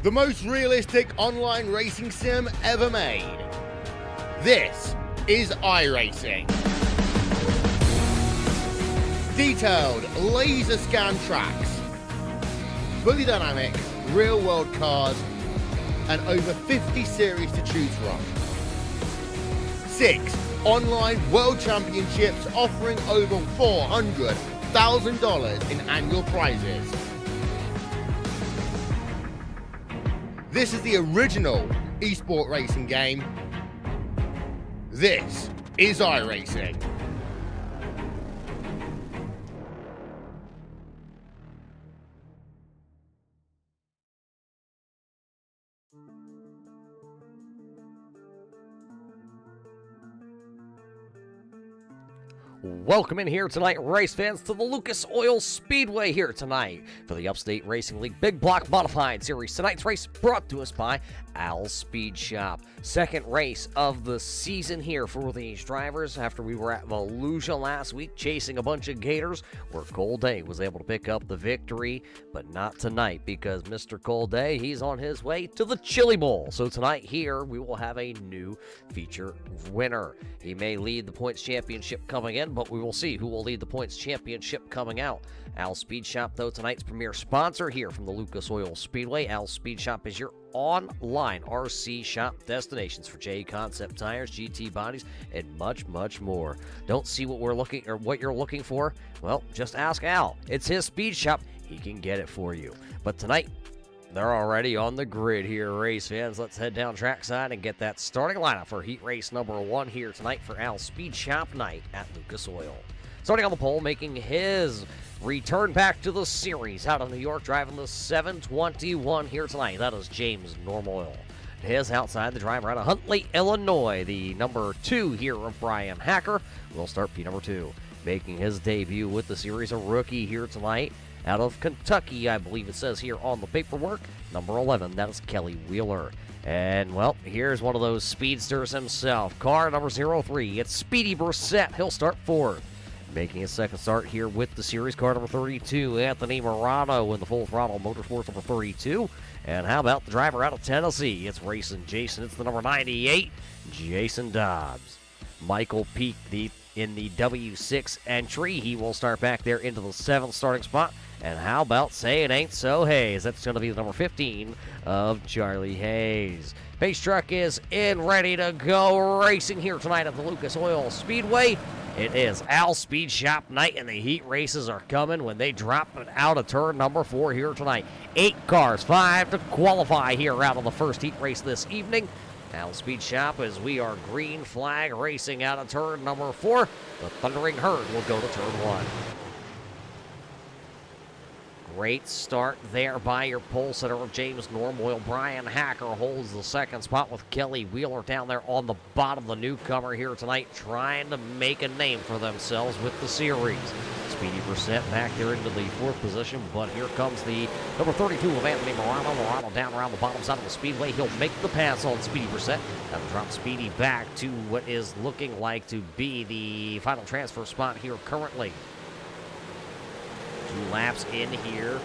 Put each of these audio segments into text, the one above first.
the most realistic online racing sim ever made. This is iRacing. Detailed laser scan tracks, fully dynamic real world cars, and over 50 series to choose from. 6 online world championships offering over $400,000 in annual prizes. This is the original esport racing game. This is iRacing. Welcome in here tonight, race fans, to the Lucas Oil Speedway here tonight for the Upstate Racing League Big Block Modified Series. Tonight's race brought to us by Al Speed Shop. Second race of the season here for these drivers after we were at Volusia last week chasing a bunch of gators, where Cole Day was able to pick up the victory, but not tonight because Mr. Cole Day, he's on his way to the Chili Bowl. So tonight here we will have a new feature winner. He may lead the points championship coming in, but we will see who will lead the points championship coming out. Al Speed Shop, though, tonight's premier sponsor here from the Lucas Oil Speedway. Al Speed Shop is your online RC shop destinations for J Concept tires, GT bodies, and much, much more. Don't see what you're looking for? Well, just ask Al. It's his speed shop. He can get it for you. But tonight, they're already on the grid here, race fans. Let's head down trackside and get that starting lineup for heat race number 1 here tonight for Al Speed Shop night at Lucas Oil. Starting on the pole, making his return back to the series out of New York, driving the 721 here tonight. That is James Normoyle. His outside the driver out of Huntley, Illinois, the number 2 here of Brian Hacker, will start P number 2. Making his debut with the series, a rookie here tonight out of Kentucky, I believe it says here on the paperwork, number 11, that is Kelly Wheeler. And, well, here's one of those speedsters himself, car number 03, it's Speedy Brissett. He'll start 4th. Making his second start here with the series, car number 32, Anthony Morano in the Full Throttle Motorsports number 32. And how about the driver out of Tennessee? It's Racing Jason. It's the number 98, Jason Dobbs. Michael Peak in the W6 entry. He will start back there into the 7th starting spot. And how about Say It Ain't So Hayes? That's going to be the number 15 of Charlie Hayes. Pace truck is in, ready to go, racing here tonight at the Lucas Oil Speedway. It is Al Speed Shop night, and the heat races are coming when they drop it out of turn number 4 here tonight. 8 cars, 5 to qualify here out of the first heat race this evening. Al Speed Shop, as we are green flag racing out of turn number 4. The Thundering Herd will go to turn 1. Great start there by your pole sitter of James Normoyle. Brian Hacker holds the second spot with Kelly Wheeler down there on the bottom. The newcomer here tonight trying to make a name for themselves with the series. Speedy Brissett back there into the 4th position, but here comes the number 32 of Anthony Morano. Morano down around the bottom side of the speedway. He'll make the pass on Speedy Brissett. That'll drop Speedy back to what is looking like to be the final transfer spot here currently. 2 laps in here.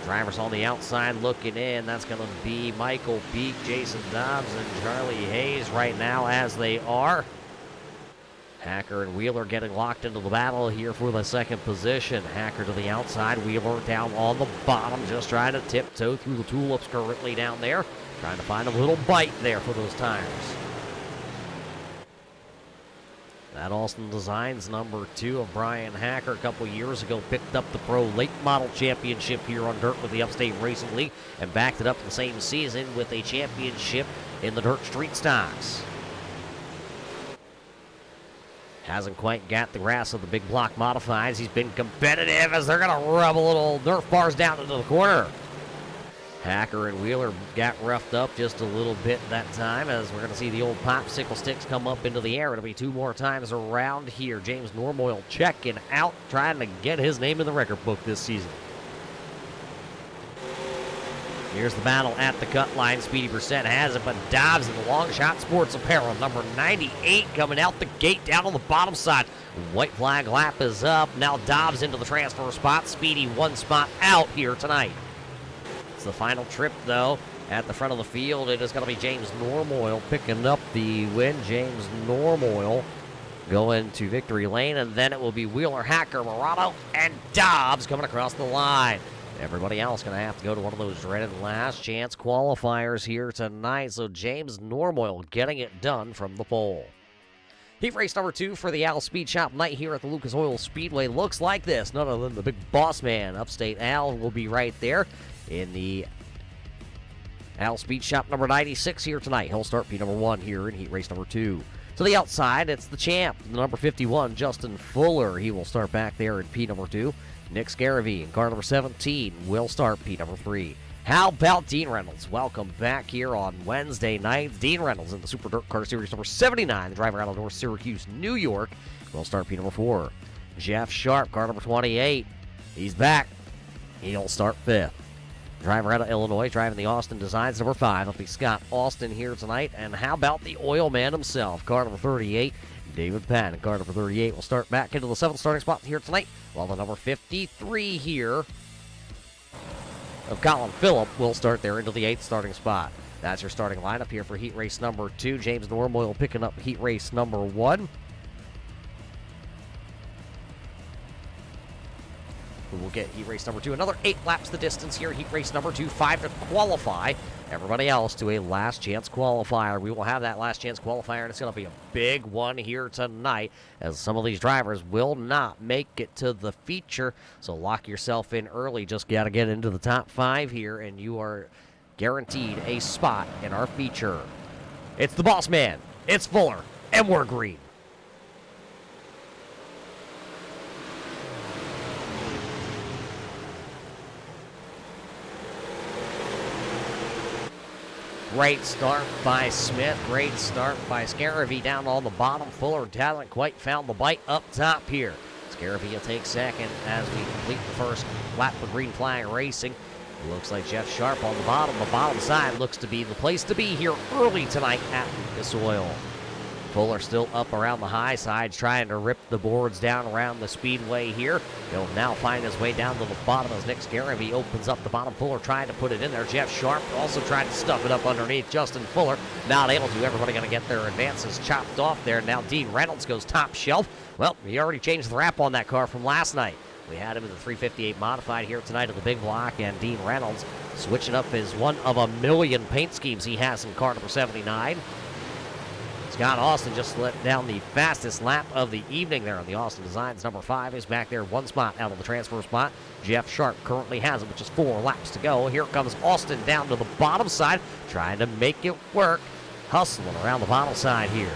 Drivers on the outside looking in. That's going to be Michael Peak, Jason Dobbs, and Charlie Hayes right now as they are. Hacker and Wheeler getting locked into the battle here for the 2nd position. Hacker to the outside, Wheeler down on the bottom, just trying to tiptoe through the tulips currently down there. Trying to find a little bite there for those tires. That Austin Designs number 2 of Brian Hacker a couple years ago picked up the Pro Late Model Championship here on dirt with the Upstate Racing League and backed it up the same season with a championship in the dirt street stocks. Hasn't quite got the grasp of the big block modifieds. He's been competitive as they're going to rub a little Nerf bars down into the corner. Hacker and Wheeler got roughed up just a little bit that time, as we're going to see the old popsicle sticks come up into the air. It'll be 2 more times around here. James Normoyle checking out, trying to get his name in the record book this season. Here's the battle at the cut line. Speedy Brissett has it, but Dobbs in the Long Shot Sports Apparel, number 98, coming out the gate down on the bottom side. White flag lap is up. Now Dobbs into the transfer spot. Speedy 1 spot out here tonight. It's the final trip, though. At the front of the field, it is going to be James Normoyle picking up the win. James Normoyle going to victory lane, and then it will be Wheeler, Hacker, Murano, and Dobbs coming across the line. Everybody else going to have to go to one of those dreaded last chance qualifiers here tonight. So James Normoyle getting it done from the pole. Heat race number 2 for the Al Speed Shop night here at the Lucas Oil Speedway looks like this. None other than the big boss man, Upstate Al, will be right there in the Al Speed Shop number 96 here tonight. He'll start P number 1 here in heat race number 2. To the outside, it's the champ, the number 51, Justin Fuller. He will start back there in P number 2. Nick Scaravy in car number 17 will start P number 3. How about Dean Reynolds? Welcome back here on Wednesday nights. Dean Reynolds in the Super Dirt Car Series number 79, the driver out of North Syracuse, New York, will start P number 4. Jeff Sharp, car number 28. He's back. He'll start 5th. Driver out of Illinois, driving the Austin Designs number 5. It'll be Scott Austin here tonight. And how about the oil man himself, car number 38, David Patton. Car number 38 will start back into the 7th starting spot here tonight, while the number 53 here of Colin Phillip will start there into the 8th starting spot. That's your starting lineup here for heat race number 2. James Normoyle picking up heat race number 1. We will get heat race number 2. Another 8 laps the distance here. Heat race number 2, 5 to qualify. Everybody else to a last chance qualifier. We will have that last chance qualifier, and it's going to be a big one here tonight, as some of these drivers will not make it to the feature. So lock yourself in early. Just got to get into the top 5 here, and you are guaranteed a spot in our feature. It's the boss man. It's Fuller, and we're green. Great start by Smith. Great start by Scaravy down on the bottom. Fuller hasn't quite found the bite up top here. Scaravy will take second as we complete the first lap of green flag racing. It looks like Jeff Sharp on the bottom. The bottom side looks to be the place to be here early tonight at Lucas Oil. Fuller still up around the high side, trying to rip the boards down around the speedway here. He'll now find his way down to the bottom as Nick Scaravy opens up the bottom. Fuller trying to put it in there. Jeff Sharp also trying to stuff it up underneath. Justin Fuller not able to. Everybody going to get their advances chopped off there. Now Dean Reynolds goes top shelf. Well, he already changed the wrap on that car from last night. We had him in the 358 modified here tonight at the big block, and Dean Reynolds switching up his one of a million paint schemes he has in car number 79. Scott Austin just let down the fastest lap of the evening there on the Austin Designs. Number 5 is back there, one spot out of the transfer spot. Jeff Sharp currently has it, with just 4 laps to go. Here comes Austin down to the bottom side, trying to make it work. Hustling around the bottom side here.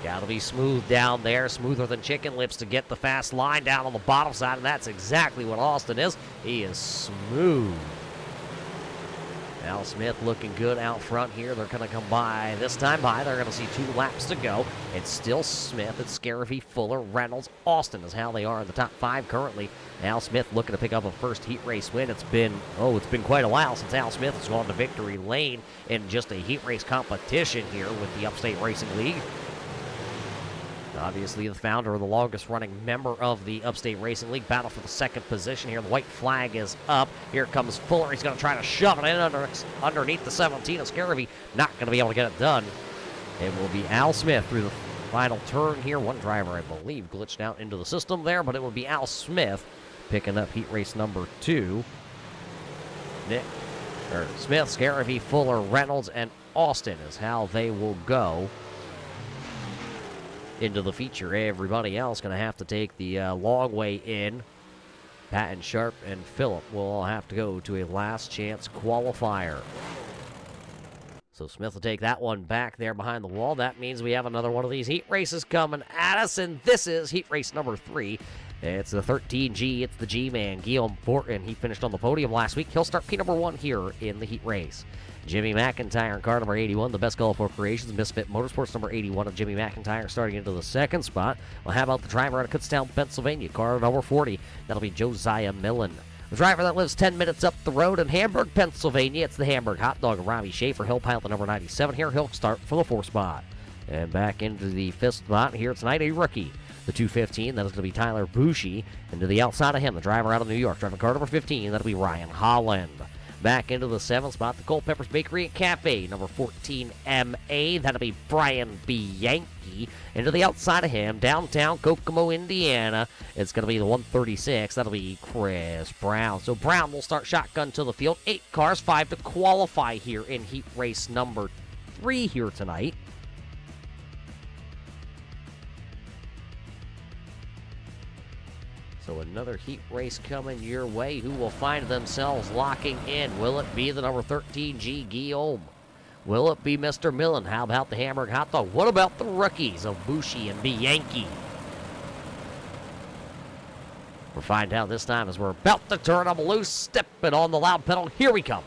Got to be smooth down there, smoother than chicken lips to get the fast line down on the bottom side, and that's exactly what Austin is. He is smooth. Al Smith looking good out front here. They're going to come by this time by. They're going to see 2 laps to go. It's still Smith, it's Scaravy, Fuller, Reynolds, Austin is how they are in the top 5 currently. Al Smith looking to pick up a first heat race win. It's been quite a while since Al Smith has gone to victory lane in just a heat race competition here with the Upstate Racing League. Obviously the founder of the longest running member of the Upstate Racing League. Battle for the 2nd position here. The white flag is up. Here comes Fuller. He's going to try to shove it in underneath the 17 of Scaravy. Not going to be able to get it done. It will be Al Smith through the final turn here. One driver, I believe, glitched out into the system there, but it will be Al Smith picking up heat race number 2. Smith, Scaravy, Fuller, Reynolds, and Austin is how they will go into the feature. Everybody else going to have to take the long way in. Patton, Sharp, and Phillip will all have to go to a last chance qualifier. So Smith will take that one back there behind the wall. That means we have another one of these heat races coming at us, and this is heat race number 3. It's the 13G. It's the G-Man, Guillaume Fortin. He finished on the podium last week. He'll start P number 1 here in the heat race. Jimmy McIntyre in car number 81, the Best Golf Corporations, Misfit Motorsports number 81 of Jimmy McIntyre starting into the 2nd spot. Well, how about the driver out of Kutztown, Pennsylvania, car number 40? That'll be Josiah Millen. The driver that lives 10 minutes up the road in Hamburg, Pennsylvania, it's the Hamburg Hot Dog of Robbie Schaefer. He'll pilot the number 97 here. He'll start for the 4th spot. And back into the 5th spot here tonight, a rookie. The 215, that is going to be Tyler Bushy. And to the outside of him, the driver out of New York, driving car number 15, that'll be Ryan Holland. Back into the 7th spot, the Culpeppers Bakery and Cafe, number 14 MA. That'll be Brian Bianchi. Into the outside of him, downtown Kokomo, Indiana. It's going to be the 136. That'll be Chris Brown. So Brown will start shotgun to the field. 8 cars, 5 to qualify here in heat race number 3 here tonight. So another heat race coming your way. Who will find themselves locking in? Will it be the number 13G Guillaume? Will it be Mr. Millen? How about the Hamburg Hot Dog? What about the rookies of Bushi and Bianchi? We'll find out this time as we're about to turn them loose. Stepping on the loud pedal. Here we come.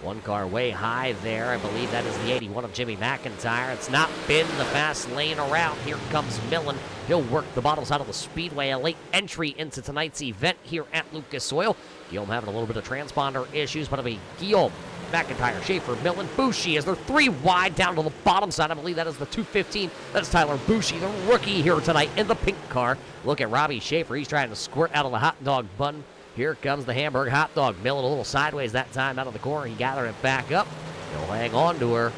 One car way high there. I believe that is the 81 of Jimmy McIntyre. It's not been the fast lane around. Here comes Millen. He'll work the bottom side of the Speedway. A late entry into tonight's event here at Lucas Oil. Guillaume having a little bit of transponder issues, but it'll be Guillaume, McIntyre, Schaefer, Millen, Bushi as they're 3 wide down to the bottom side. I believe that is the 215. That is Tyler Bushi, the rookie here tonight in the pink car. Look at Robbie Schaefer. He's trying to squirt out of the hot dog bun. Here comes the Hamburg Hot Dog. Millen a little sideways that time out of the corner. He gathered it back up. He'll hang on to her.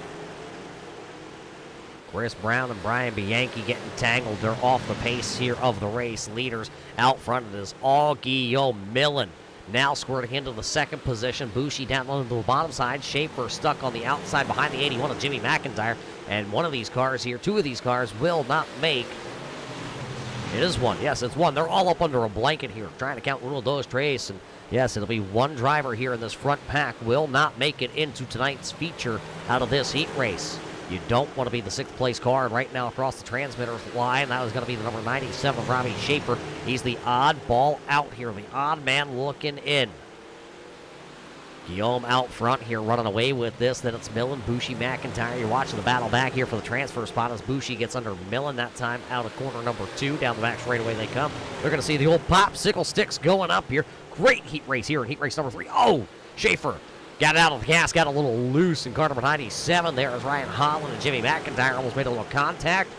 Chris Brown and Brian Bianchi getting tangled. They're off the pace here of the race. Leaders out front. It is all Guillaume. Millen now squirting into the 2nd position. Bushi down on the bottom side. Schaefer stuck on the outside behind the 81 of Jimmy McIntyre. And one of these cars here, 2 of these cars will not make. It is 1. Yes, it's 1. They're all up under a blanket here, trying to count uno, dos, tres. And yes, it'll be 1 driver here in this front pack will not make it into tonight's feature out of this heat race. You don't want to be the 6th place car. And right now across the transmitter line, that was going to be the number 97 of Robbie Schaefer. He's the odd ball out here, the odd man looking in. Guillaume out front here running away with this. Then it's Millen, Bushi, McIntyre. You're watching the battle back here for the transfer spot as Bushi gets under Millen. That time out of corner number 2. Down the back straightaway they come. They're going to see the old popsicle sticks going up here. Great heat race here in heat race number 3. Oh, Schaefer got it out of the gas, got a little loose in car number 97. There is Ryan Holland and Jimmy McIntyre. Almost made a little contact.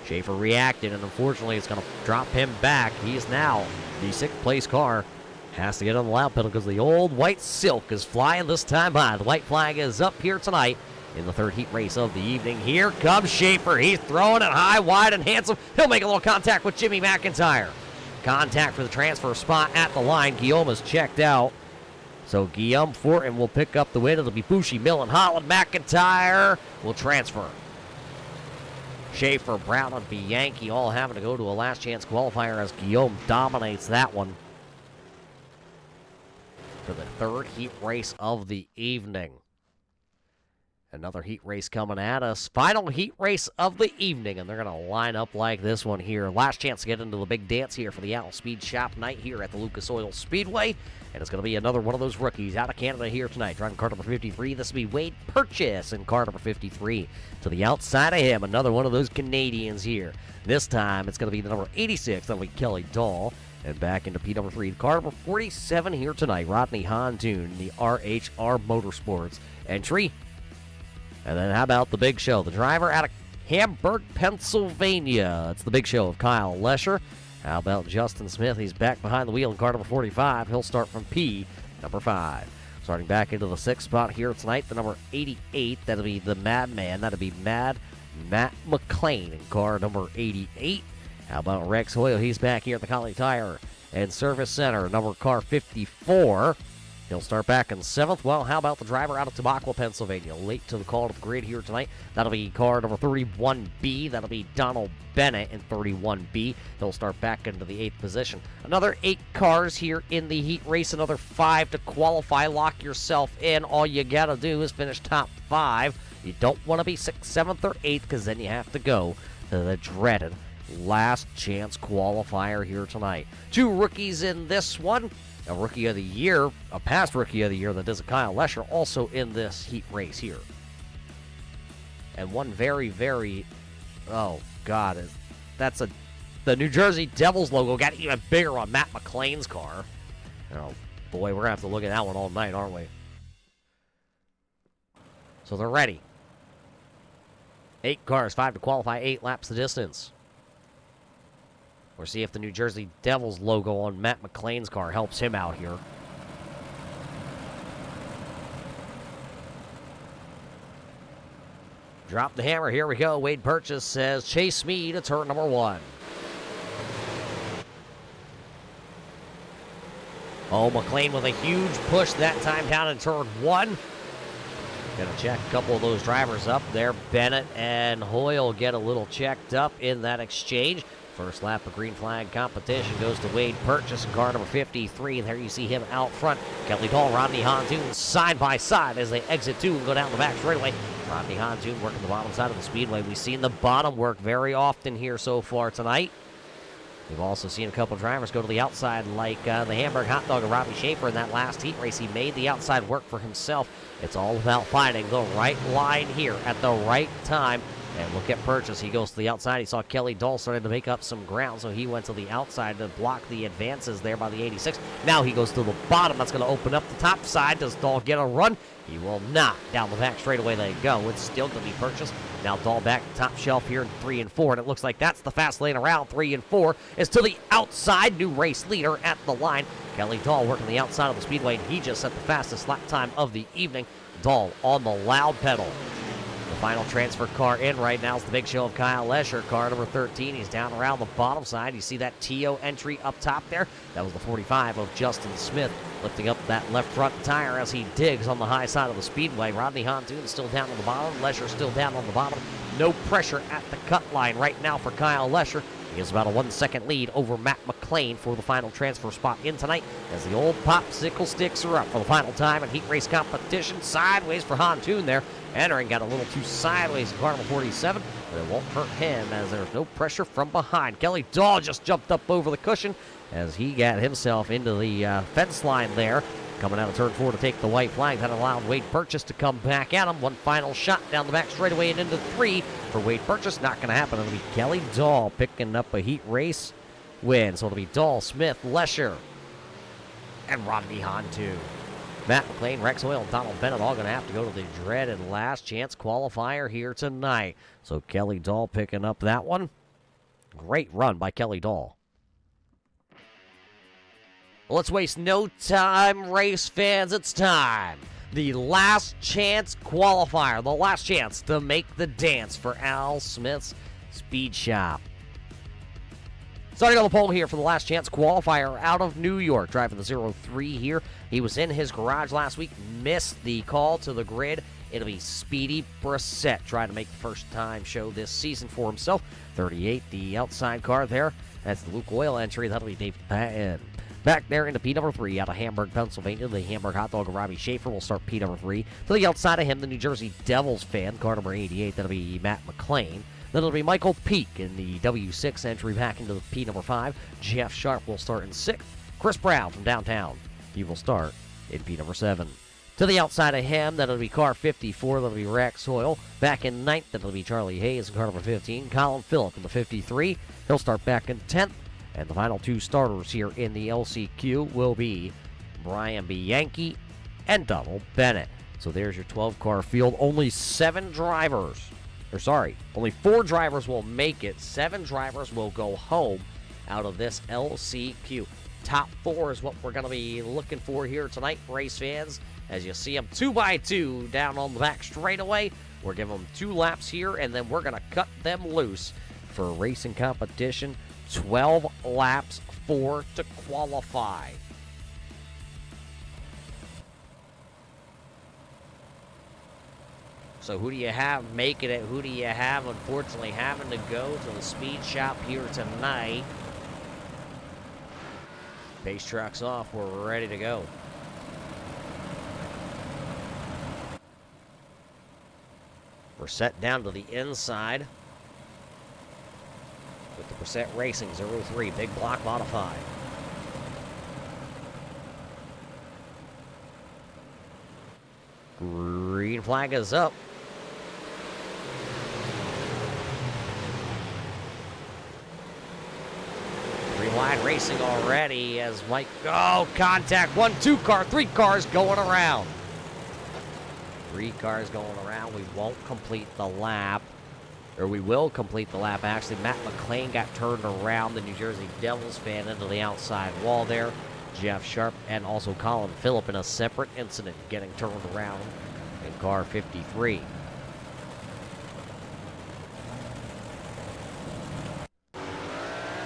Schaefer reacted, and unfortunately it's going to drop him back. He is now the 6th place car. Has to get on the loud pedal because the old white silk is flying this time by. The white flag is up here tonight in the 3rd heat race of the evening. Here comes Schaefer. He's throwing it high, wide, and handsome. He'll make a little contact with Jimmy McIntyre. Contact for the transfer spot at the line. Guillaume is checked out. So Guillaume Fortin will pick up the win. It'll be Bushi, Millen, Holland, McIntyre will transfer. Schaefer, Brown, and Bianchi all having to go to a last chance qualifier as Guillaume dominates that one. For the 3rd heat race of the evening. Another heat race coming at us. Final heat race of the evening, and they're going to line up like this one here. Last chance to get into the big dance here for the Owl Speed Shop night here at the Lucas Oil Speedway. And it's going to be another one of those rookies out of Canada here tonight. Driving car number 53. This will be Wade Purchase in car number 53. To the outside of him, another one of those Canadians here. This time, it's going to be the number 86. That'll be Kelly Dahl. And back into P number 3, car number 47 here tonight. Rodney Hontoon, the RHR Motorsports entry. And then how about the big show? The driver out of Hamburg, Pennsylvania. It's the big show of Kyle Lesher. How about Justin Smith? He's back behind the wheel in car number 45. He'll start from P number 5. Starting back into the 6th spot here tonight, the number 88. That'll be the Madman. That'll be Matt McClain in car number 88. How about Rex Hoyle? He's back here at the Collie Tire and Service Center, number car 54. He'll start back in 7th. Well, how about the driver out of Tamaqua, Pennsylvania? Late to the call to the grid here tonight. That'll be car number 31B. That'll be Donald Bennett in 31B. He'll start back into the 8th position. Another 8 cars here in the heat race. Another 5 to qualify. Lock yourself in. All you got to do is finish top 5. You don't want to be 6th, 7th, or 8th because then you have to go to the dreaded last chance qualifier here tonight. 2 rookies in this one. A rookie of the year, a past rookie of the year that is a Kyle Lesher, also in this heat race here. And one very, very, oh God, that's the New Jersey Devils logo got even bigger on Matt McClain's car. Oh boy, we're gonna have to look at that one all night, aren't we? So they're ready. 8 cars, 5 to qualify, 8 laps the distance. or see if the New Jersey Devils logo on Matt McLean's car helps him out here. Drop the hammer. Here we go. Wade Purchase says, chase me to turn number 1. Oh, McLean with a huge push that time down in turn 1. Gonna check a couple of those drivers up there. Bennett and Hoyle get a little checked up in that exchange. First lap of green flag competition goes to Wade Purchase in car number 53. And there you see him out front. Kelly Dahl, Rodney Hontoon side by side as they exit 2 and go down the back straightaway. Rodney Hontoon working the bottom side of the speedway. We've seen the bottom work very often here so far tonight. We've also seen a couple drivers go to the outside, like the Hamburg Hot Dog of Robbie Schaefer in that last heat race. He made the outside work for himself. It's all about finding the right line here at the right time. And look at Purchase. He goes to the outside. He saw Kelly Dahl starting to make up some ground, so he went to the outside to block the advances there by the 86. Now he goes to the bottom. That's going to open up the top side. Does Dahl get a run? He will not. Down the back straightaway they go. It's still going to be Purchase. Now Dahl back top shelf here in 3 and 4, and it looks like that's the fast lane around. 3 and 4 is to the outside. New race leader at the line. Kelly Dahl working the outside of the speedway, and he just set the fastest lap time of the evening. Dahl on the loud pedal. The final transfer car in right now is the big show of Kyle Lesher, car number 13. He's down around the bottom side. You see that TO entry up top there? That was the 45 of Justin Smith, lifting up that left front tire as he digs on the high side of the speedway. Rodney Hontoon still down on the bottom. Lesher still down on the bottom. No pressure at the cut line right now for Kyle Lesher. He has about a 1-second lead over Matt McLean for the final transfer spot in tonight as the old popsicle sticks are up for the final time in heat race competition. Sideways for Hontoon there. Entering got a little too sideways in car number 47, but it won't hurt him as there's no pressure from behind. Kelly Dahl just jumped up over the cushion as he got himself into the fence line there. Coming out of turn 4 to take the white flag. That allowed Wade Purchase to come back at him. One final shot down the back straightaway and into 3 for Wade Purchase. Not going to happen. It'll be Kelly Dahl picking up a heat race win. So it'll be Dahl, Smith, Lesher, and Rodney Hontoon. Matt McLean, Rex Hoyle, and Donald Bennett all going to have to go to the dreaded last chance qualifier here tonight. So Kelly Dahl picking up that one. Great run by Kelly Dahl. Well, let's waste no time, race fans. It's time. The last chance qualifier. The last chance to make the dance for Al Smith's Speed Shop. Starting on the pole here for the last chance qualifier out of New York, driving the 03 here. He was in his garage last week, missed the call to the grid. It'll be Speedy Brissett trying to make the first time show this season for himself. 38, the outside car there. That's the Luke Oil entry. That'll be Dave Patton. Back there into P number 3 out of Hamburg, Pennsylvania. The Hamburg Hot Dog of Robbie Schaefer will start P number 3. To the outside of him, the New Jersey Devils fan, car number 88. That'll be Matt McLean. Then it'll be Michael Peak in the W6 entry back into the P number 5. Jeff Sharp will start in 6th. Chris Brown from downtown, he will start in P number 7. To the outside of him, that'll be car 54. That'll be Rex Hoyle. Back in 9th, that'll be Charlie Hayes in car number 15. Colin Phillip in the 53. He'll start back in 10th. And the final 2 starters here in the LCQ will be Brian Bianchi and Donald Bennett. So there's your 12-car field. Only 7 drivers. Only 4 drivers will make it. 7 drivers will go home out of this LCQ. Top 4 is what we're going to be looking for here tonight, race fans. As you see them 2 by 2 down on the back straightaway. We're giving them 2 laps here, and then we're going to cut them loose for a racing competition. 12 laps, 4 to qualify. So who do you have making it? Who do you have, unfortunately, having to go to the speed shop here tonight? Pace truck's off. We're ready to go. We're set down to the inside with the Brissett Racing 03 Big Block Modified. Green flag is up. Green line racing already as Mike, contact. 1, 2 car, 3 cars going around. 3 cars going around. We won't complete the lap. or we will complete the lap. Actually, Matt McLean got turned around, the New Jersey Devils fan, into the outside wall there. Jeff Sharp and also Colin Phillip in a separate incident getting turned around in car 53.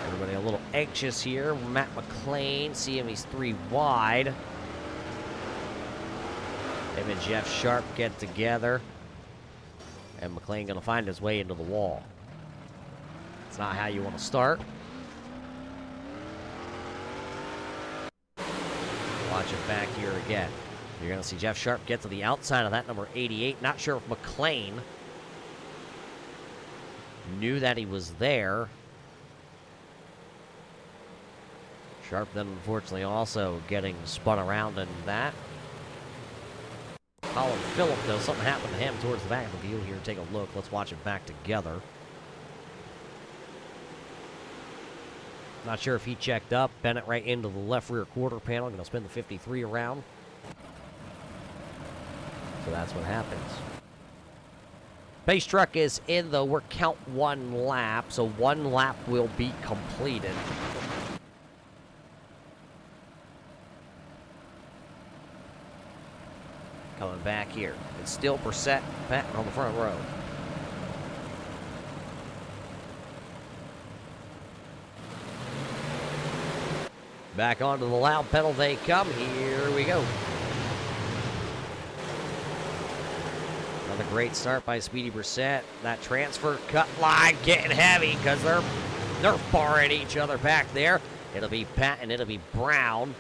Everybody a little anxious here. Matt McLean, see him, he's 3 wide. Him and Jeff Sharp get together. And McLean going to find his way into the wall. It's not how you want to start. Watch it back here again. You're going to see Jeff Sharp get to the outside of that number 88. Not sure if McLean knew that he was there. Sharp then unfortunately also getting spun around in that. Colin Phillip, though, something happened to him towards the back of the field here. Take a look. Let's watch it back together. Not sure if he checked up. Bennett right into the left rear quarter panel. Going to spin the 53 around. So that's what happens. Base truck is in, though. We're count 1 lap. So 1 lap will be completed. Coming back here. It's still Brissett Patton on the front row. Back onto the loud pedal they come. Here we go. Another great start by Speedy Brissett. That transfer cut line getting heavy because they're Nerf barring each other back there. It'll be Patton, it'll be Brown.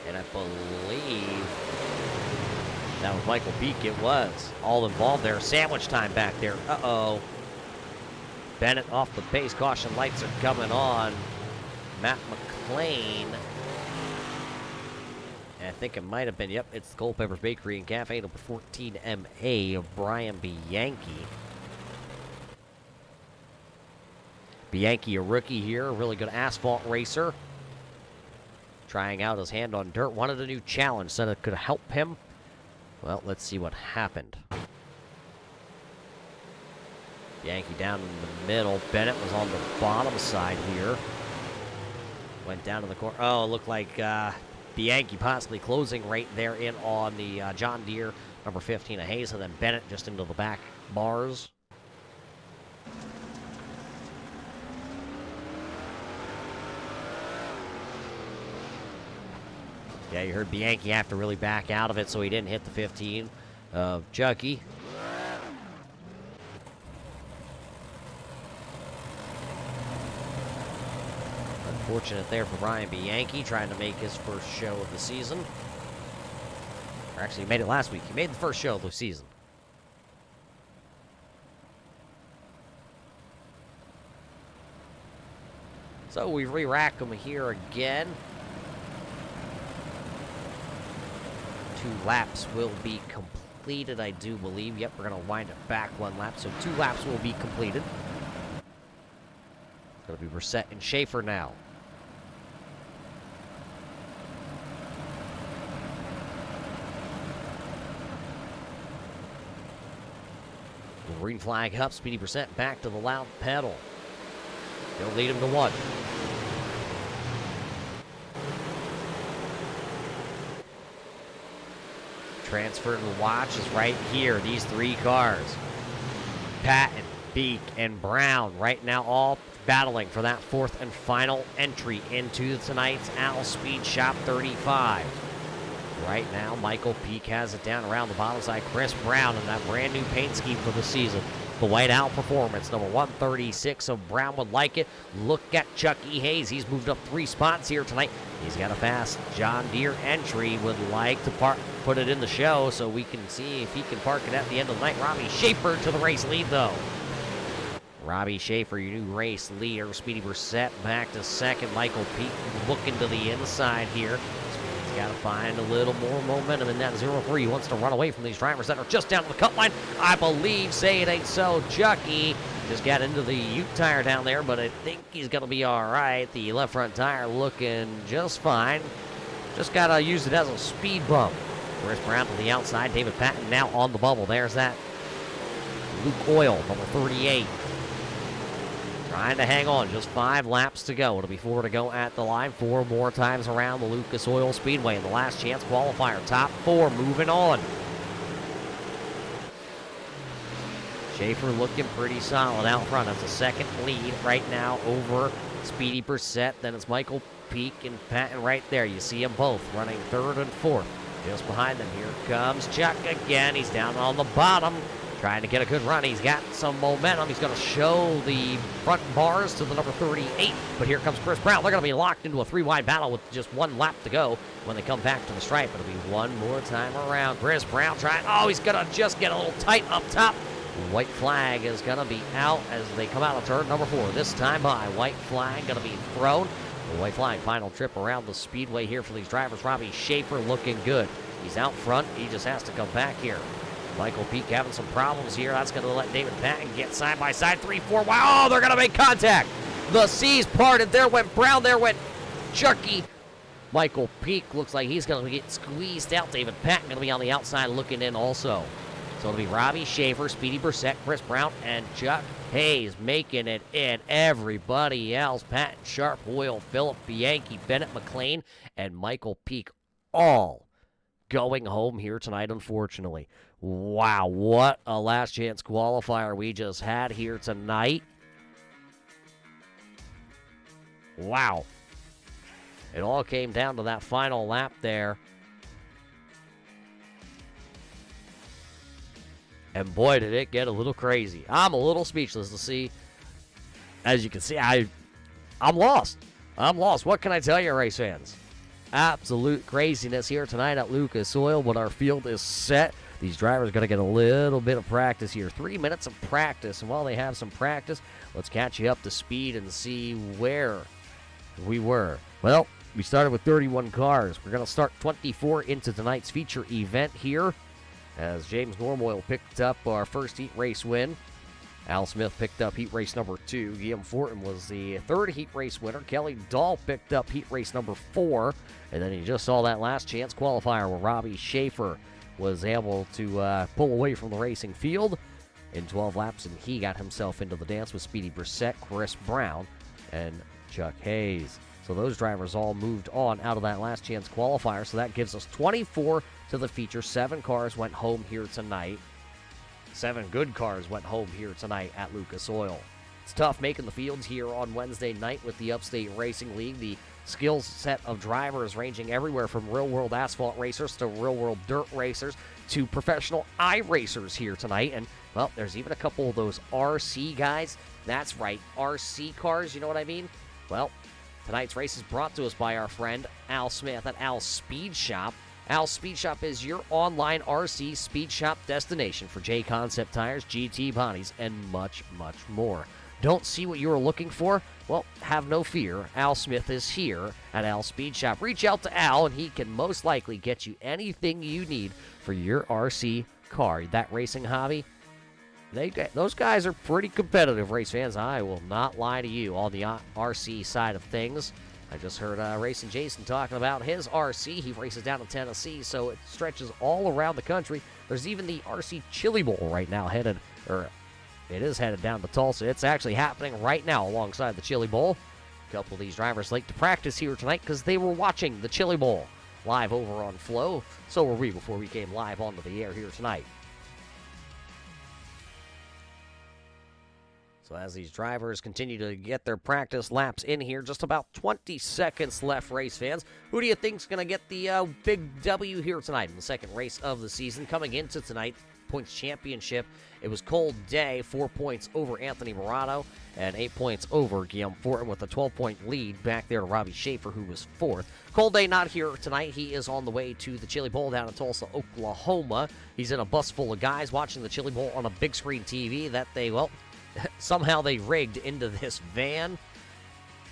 And I believe that was Michael Peak. It was all involved there. Sandwich time back there. Uh-oh. Bennett off the pace. Caution lights are coming on. Matt McLean. I think it might have been, yep, it's the Culpeppers Bakery and Cafe, number 14MA of Brian Bianchi. Bianchi, a rookie here, a really good asphalt racer. Trying out his hand on dirt. Wanted a new challenge, said it could help him. Well, let's see what happened. Bianchi down in the middle. Bennett was on the bottom side here. Went down to the corner. Oh, it looked like Bianchi possibly closing right there in on the John Deere number 15 of Hayes, and then Bennett just into the back bars. Yeah, you heard Bianchi have to really back out of it, so he didn't hit the 15 of Chucky. Unfortunate there for Brian Bianchi, trying to make his first show of the season. Or actually, he made it last week. He made the first show of the season. So we re-rack them here again. 2 laps will be completed, I do believe. Yep, we're going to wind it back 1 lap, so 2 laps will be completed. It's going to be Brissett and Schaefer now. Green flag up, Speedy Brissett back to the loud pedal. They'll lead him to 1. Transfer to watch is right here. These 3 cars. Patton, Beak, and Brown right now all battling for that 4th and final entry into tonight's Al Speed Shop 35. Right now, Michael Peak has it down around the bottom side. Chris Brown in that brand new paint scheme for the season. The White Owl Performance, number 136 of Brown would like it. Look at Chucky Hayes. He's moved up 3 spots here tonight. He's got a fast John Deere entry. Would like to put it in the show so we can see if he can park it at the end of the night. Robbie Schaefer to the race lead, though. Robbie Schaefer, your new race leader. Speedy Brissett back to 2nd. Michael Peak looking to the inside here. Got to find a little more momentum in that 0-3. He wants to run away from these drivers that are just down to the cut line. I believe, say it ain't so, Chucky just got into the Ute tire down there, but I think he's going to be all right. The left front tire looking just fine. Just got to use it as a speed bump. Chris Brown to the outside. David Patton now on the bubble. There's that Luke Oil, number 38. trying to hang on. Just 5 laps to go. It'll be 4 to go at the line. 4 more times around the Lucas Oil Speedway in the last chance qualifier. Top 4 moving on. Schaefer looking pretty solid out front. That's a second lead right now over Speedy Brissett. Then it's Michael Peak and Patton right there. You see them both running 3rd and 4th. Just behind them, here comes Chuck again. He's down on the bottom, trying to get a good run. He's got some momentum. He's going to show the front bars to the number 38. But here comes Chris Brown. They're going to be locked into a 3-wide battle with just 1 lap to go when they come back to the stripe. It'll be one more time around. Chris Brown trying. Oh, he's going to just get a little tight up top. White flag is going to be out as they come out of turn number 4. This time by. White flag going to be thrown. The white flag, final trip around the speedway here for these drivers. Robbie Schaefer looking good. He's out front. He just has to come back here. Michael Peak having some problems here. That's going to let David Patton get side by side. 3-4. Wow, they're going to make contact. The seas parted. There went Brown. There went Chucky. Michael Peak looks like he's going to get squeezed out. David Patton going to be on the outside looking in also. So it'll be Robbie Schaefer, Speedy Brissett, Chris Brown, and Chuck Hayes making it in. Everybody else, Patton, Sharp, Hoyle, Phillip, Bianchi, Bennett, McLean, and Michael Peak, all going home here tonight, unfortunately. Wow, what a last chance qualifier we just had here tonight. Wow. It all came down to that final lap there. And boy, did it get a little crazy. I'm a little speechless to see. As you can see, I'm lost. I'm lost. What can I tell you, race fans? Absolute craziness here tonight at Lucas Oil, but our field is set. These drivers are going to get a little bit of practice here. 3 minutes of practice. And while they have some practice, let's catch you up to speed and see where we were. Well, we started with 31 cars. We're going to start 24 into tonight's feature event here, as James Normoyle picked up our first heat race win. Al Smith picked up heat race number 2. Guillaume Fortin was the 3rd heat race winner. Kelly Dahl picked up heat race number 4. And then you just saw that last chance qualifier where Robbie Schaefer was able to pull away from the racing field in 12 laps, and he got himself into the dance with Speedy Brissett, Chris Brown, and Chuck Hayes. So those drivers all moved on out of that last chance qualifier. So that gives us 24 to the feature. 7 cars went home here tonight. 7 good cars went home here tonight at Lucas Oil. It's tough making the fields here on Wednesday night with the Upstate Racing League. The skills set of drivers ranging everywhere from real-world asphalt racers to real-world dirt racers to professional iRacers here tonight. And, well, there's even a couple of those RC guys. That's right, RC cars, you know what I mean? Well, tonight's race is brought to us by our friend Al Smith at Al's Speed Shop. Al's Speed Shop is your online RC speed shop destination for J-Concept tires, GT bodies, and much, much more. Don't see what you are looking for? Well, have no fear. Al Smith is here at Al's Speed Shop. Reach out to Al, and he can most likely get you anything you need for your RC car. That racing hobby, those guys are pretty competitive, race fans. I will not lie to you on the RC side of things. I just heard Racing Jason talking about his RC. He races down in Tennessee, so it stretches all around the country. There's even the RC Chili Bowl right now it is headed down to Tulsa. It's actually happening right now alongside the Chili Bowl. A couple of these drivers like to practice here tonight because they were watching the Chili Bowl live over on Flow. So were we before we came live onto the air here tonight. So as these drivers continue to get their practice laps in here, just about 20 seconds left, race fans. Who do you think's going to get the big W here tonight in the second race of the season? Coming into tonight, points championship, it was Cold Day, 4 points over Anthony Morado, and 8 points over Guillaume Fortin with a 12-point lead back there to Robbie Schaefer, who was 4th. Cold Day not here tonight. He is on the way to the Chili Bowl down in Tulsa, Oklahoma. He's in a bus full of guys watching the Chili Bowl on a big screen TV that they, well, somehow they rigged into this van.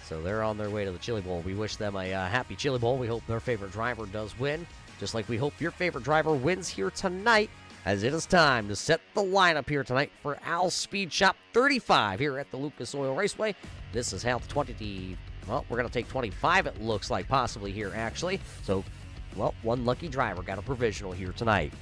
So they're on their way to the Chili Bowl. We wish them a happy Chili Bowl. We hope their favorite driver does win, just like we hope your favorite driver wins here tonight, as it is time to set the lineup here tonight for Al's Speed Shop 35 here at the Lucas Oil Raceway. This is how the well, we're going to take 25, it looks like, possibly here, actually. So, well, one lucky driver got a provisional here tonight.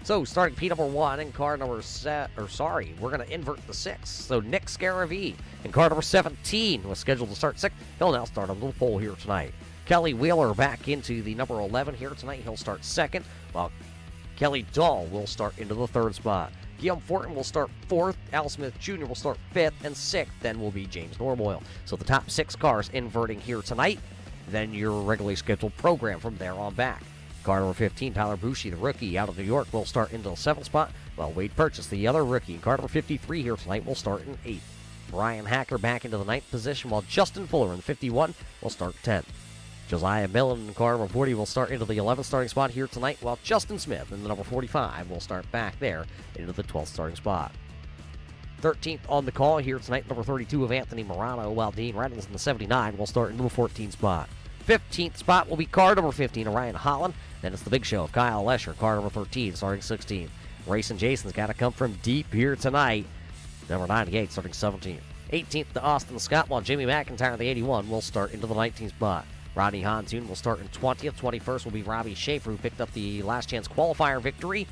So starting P number 1 in car number we're going to invert the 6. So Nick Scaravi in car number 17 was scheduled to start 6th. He'll now start on the pole here tonight. Kelly Wheeler back into the number 11 here tonight. He'll start 2nd, while Kelly Dahl will start into the 3rd spot. Guillaume Fortin will start 4th. Al Smith Jr. will start 5th, and 6th then will be James Normoyle. So the top 6 cars inverting here tonight, then your regularly scheduled program from there on back. Car number 15, Tyler Bushey, the rookie out of New York, will start into the 7th spot, while Wade Purchase, the other rookie, car number 53 here tonight, will start in 8th. Brian Hacker back into the 9th position, while Justin Fuller in 51 will start 10th. Josiah Millen in car number 40 will start into the 11th starting spot here tonight, while Justin Smith in the number 45 will start back there into the 12th starting spot. 13th on the call here tonight, number 32 of Anthony Morano, while Dean Reynolds in the 79 will start into the 14th spot. 15th spot will be car number 15 of Ryan Holland. Then it's the big show of Kyle Lesher, car number 13, starting 16th. Racing Jason's got to come from deep here tonight. Number 98, starting 17th. 18th to Austin Scott, while Jimmy McIntyre, the 81, will start into the 19th spot. Rodney Hontoon will start in 20th. 21st will be Robbie Schaefer, who picked up the last chance qualifier victory.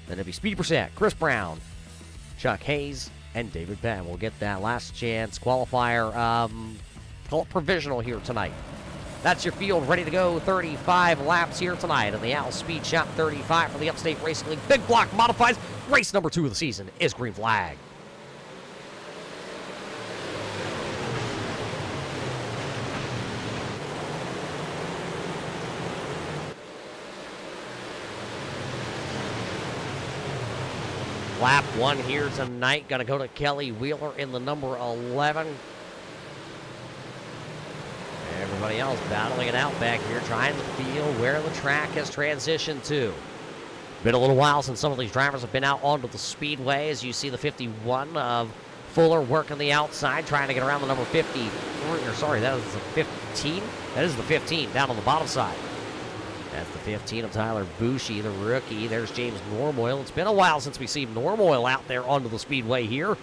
Then it'll be Speedy Brissett, Chris Brown, Chuck Hayes, and David Penn will get that last chance qualifier, call it provisional here tonight. That's your field ready to go. 35 laps here tonight in the Al Speed Shop 35 for the Upstate Racing League Big Block Modifieds. Race number 2 of the season is green flag. Lap 1 here tonight. Going to go to Kelly Wheeler in the number 11. Everybody else battling it out back here, trying to feel where the track has transitioned to. Been a little while since some of these drivers have been out onto the speedway. As you see the 51 of Fuller working the outside, trying to get around the number 50. Or sorry, that is the 15. That is the 15 down on the bottom side. That's the 15 of Tyler Bushey, the rookie. There's James Normoyle. It's been a while since we've seen Normoyle out there onto the speedway here.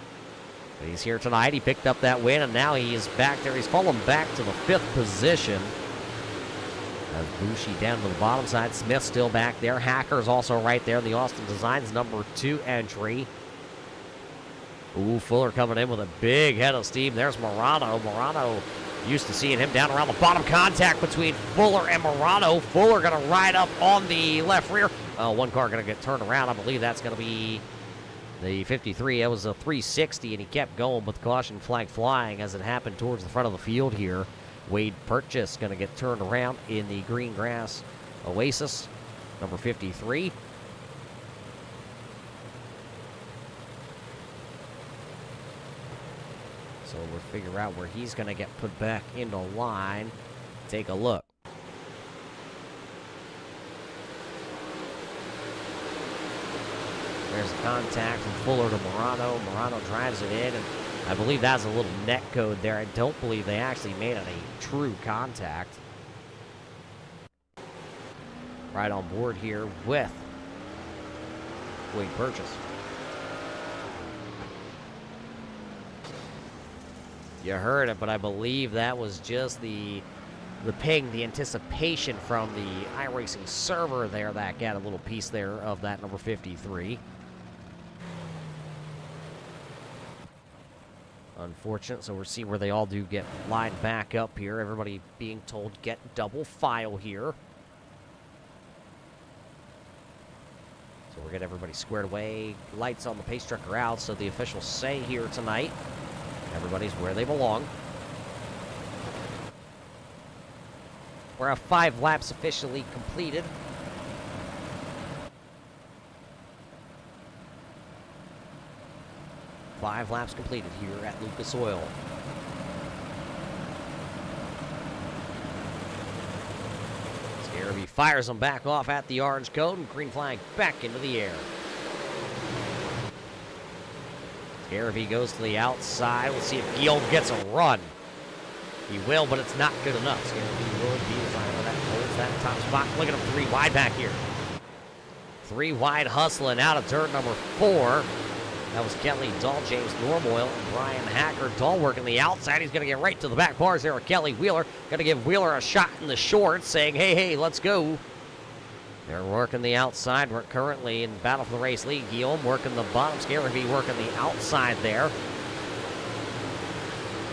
But he's here tonight. He picked up that win, and now he is back there. He's fallen back to the 5th position. As Bushey down to the bottom side. Smith still back there. Hacker's also right there. The Austin Designs number 2 entry. Ooh, Fuller coming in with a big head of steam. There's Morano. Morano, used to seeing him down around the bottom. Contact between Fuller and Morano. Fuller going to ride up on the left rear. One car going to get turned around. I believe that's going to be the 53. That was a 360, and he kept going with caution flag flying as it happened towards the front of the field here. Wade Purchase going to get turned around in the green grass Oasis, number 53. So we'll figure out where he's going to get put back into line. Take a look. There's a contact from Fuller to Morano. Morano drives it in, and I believe that's a little net code there. I don't believe they actually made any true contact. Right on board here with Wade Purchase. You heard it, but I believe that was just the ping, the anticipation from the iRacing server there that got a little piece there of that number 53. Unfortunate, so we're seeing where they all do get lined back up here. Everybody being told get double file here. So we're getting everybody squared away. Lights on the pace truck are out, so the officials say here tonight, everybody's where they belong. We're at 5 laps officially completed. Five laps completed here at Lucas Oil. Scarabee fires them back off at the orange cone. Green flag back into the air. Scarabee goes to the outside. We'll see if Guillaume gets a run. He will, but it's not good enough. Scarabee will be the driver that holds that top spot. Look at him, 3 wide back here. 3 wide hustling out of turn number 4. That was Kelly Dahl, James Normoyle, and Brian Hacker. Dahl working the outside. He's going to get right to the back bars there with Kelly Wheeler. Going to give Wheeler a shot in the shorts, saying, hey, let's go. They're working the outside. We're currently in battle for the race lead. Guillaume working the bottom. Scarabee working the outside there.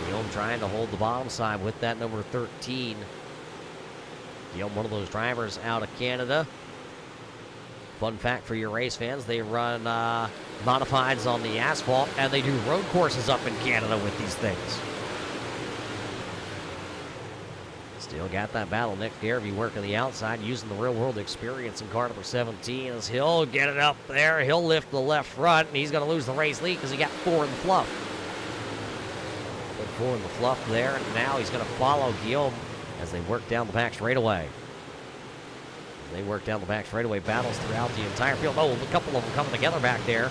Guillaume trying to hold the bottom side with that number 13. Guillaume, one of those drivers out of Canada. Fun fact for your race fans, they run modifieds on the asphalt, and they do road courses up in Canada with these things. Still got that battle. Nick Garvey working the outside, using the real-world experience in car number 17 as he'll get it up there. He'll lift the left front, and he's going to lose the race lead because he got 4 in the fluff. Put 4 in the fluff there, and now he's going to follow Guillaume as they work down the back straightaway. They work down the back straightaway, battles throughout the entire field. Oh, a couple of them coming together back there.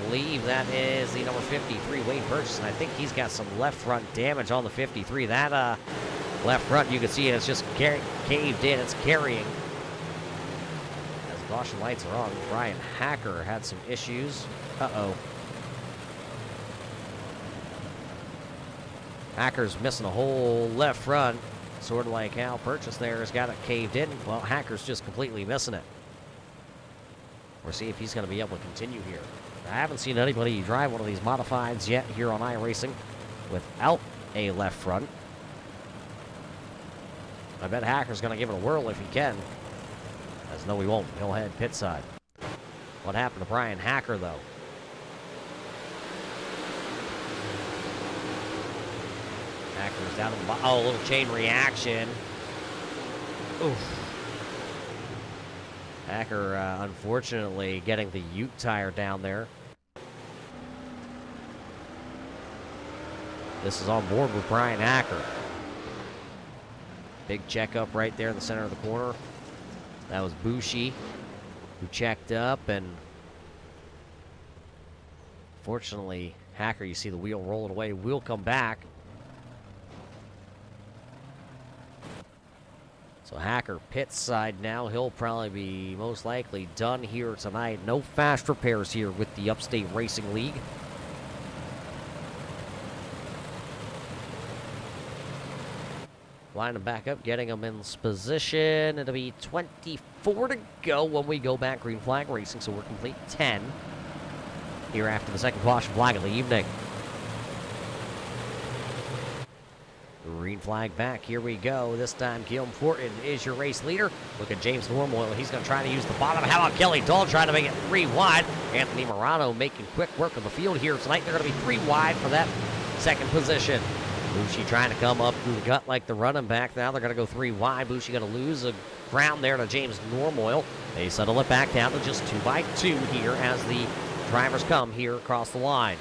Believe that is the number 53, Wade Burgess, and I think he's got some left front damage on the 53. That left front, you can see it's just caved in. It's carrying. As caution lights are on, Brian Hacker had some issues. Uh-oh. Hacker's missing a whole left front. Sort of like Al Purchase there has got it caved in. Well, Hacker's just completely missing it. We'll see if he's going to be able to continue here. I haven't seen anybody drive one of these modifieds yet here on iRacing without a left front. I bet Hacker's going to give it a whirl if he can. As no, he won't. He'll head pit side. What happened to Brian Hacker, though? Hacker's down in the bottom. Oh, a little chain reaction. Oof. Hacker, unfortunately, getting the Ute tire down there. This is on board with Brian Hacker. Big checkup right there in the center of the corner. That was Bushi who checked up, and fortunately, Hacker, you see the wheel rolling away, will come back. So Hacker pit side now. He'll probably be most likely done here tonight. No fast repairs here with the Upstate Racing League. Line them back up, getting them in position. It'll be 24 to go when we go back green flag racing, so we're complete 10 here after the second caution flag of the evening. Green flag back, here we go. This time, Guillaume Fortin is your race leader. Look at James Normoyle. He's going to try to use the bottom. How about Kelly Dahl trying to make it 3 wide? Anthony Morano making quick work of the field here tonight. They're going to be 3 wide for that second position. Bushi trying to come up through the gut like the running back. Now they're going to go 3 wide. Bushi going to lose a ground there to James Normoyle. They settle it back down to just 2 by 2 here as the drivers come here across the line.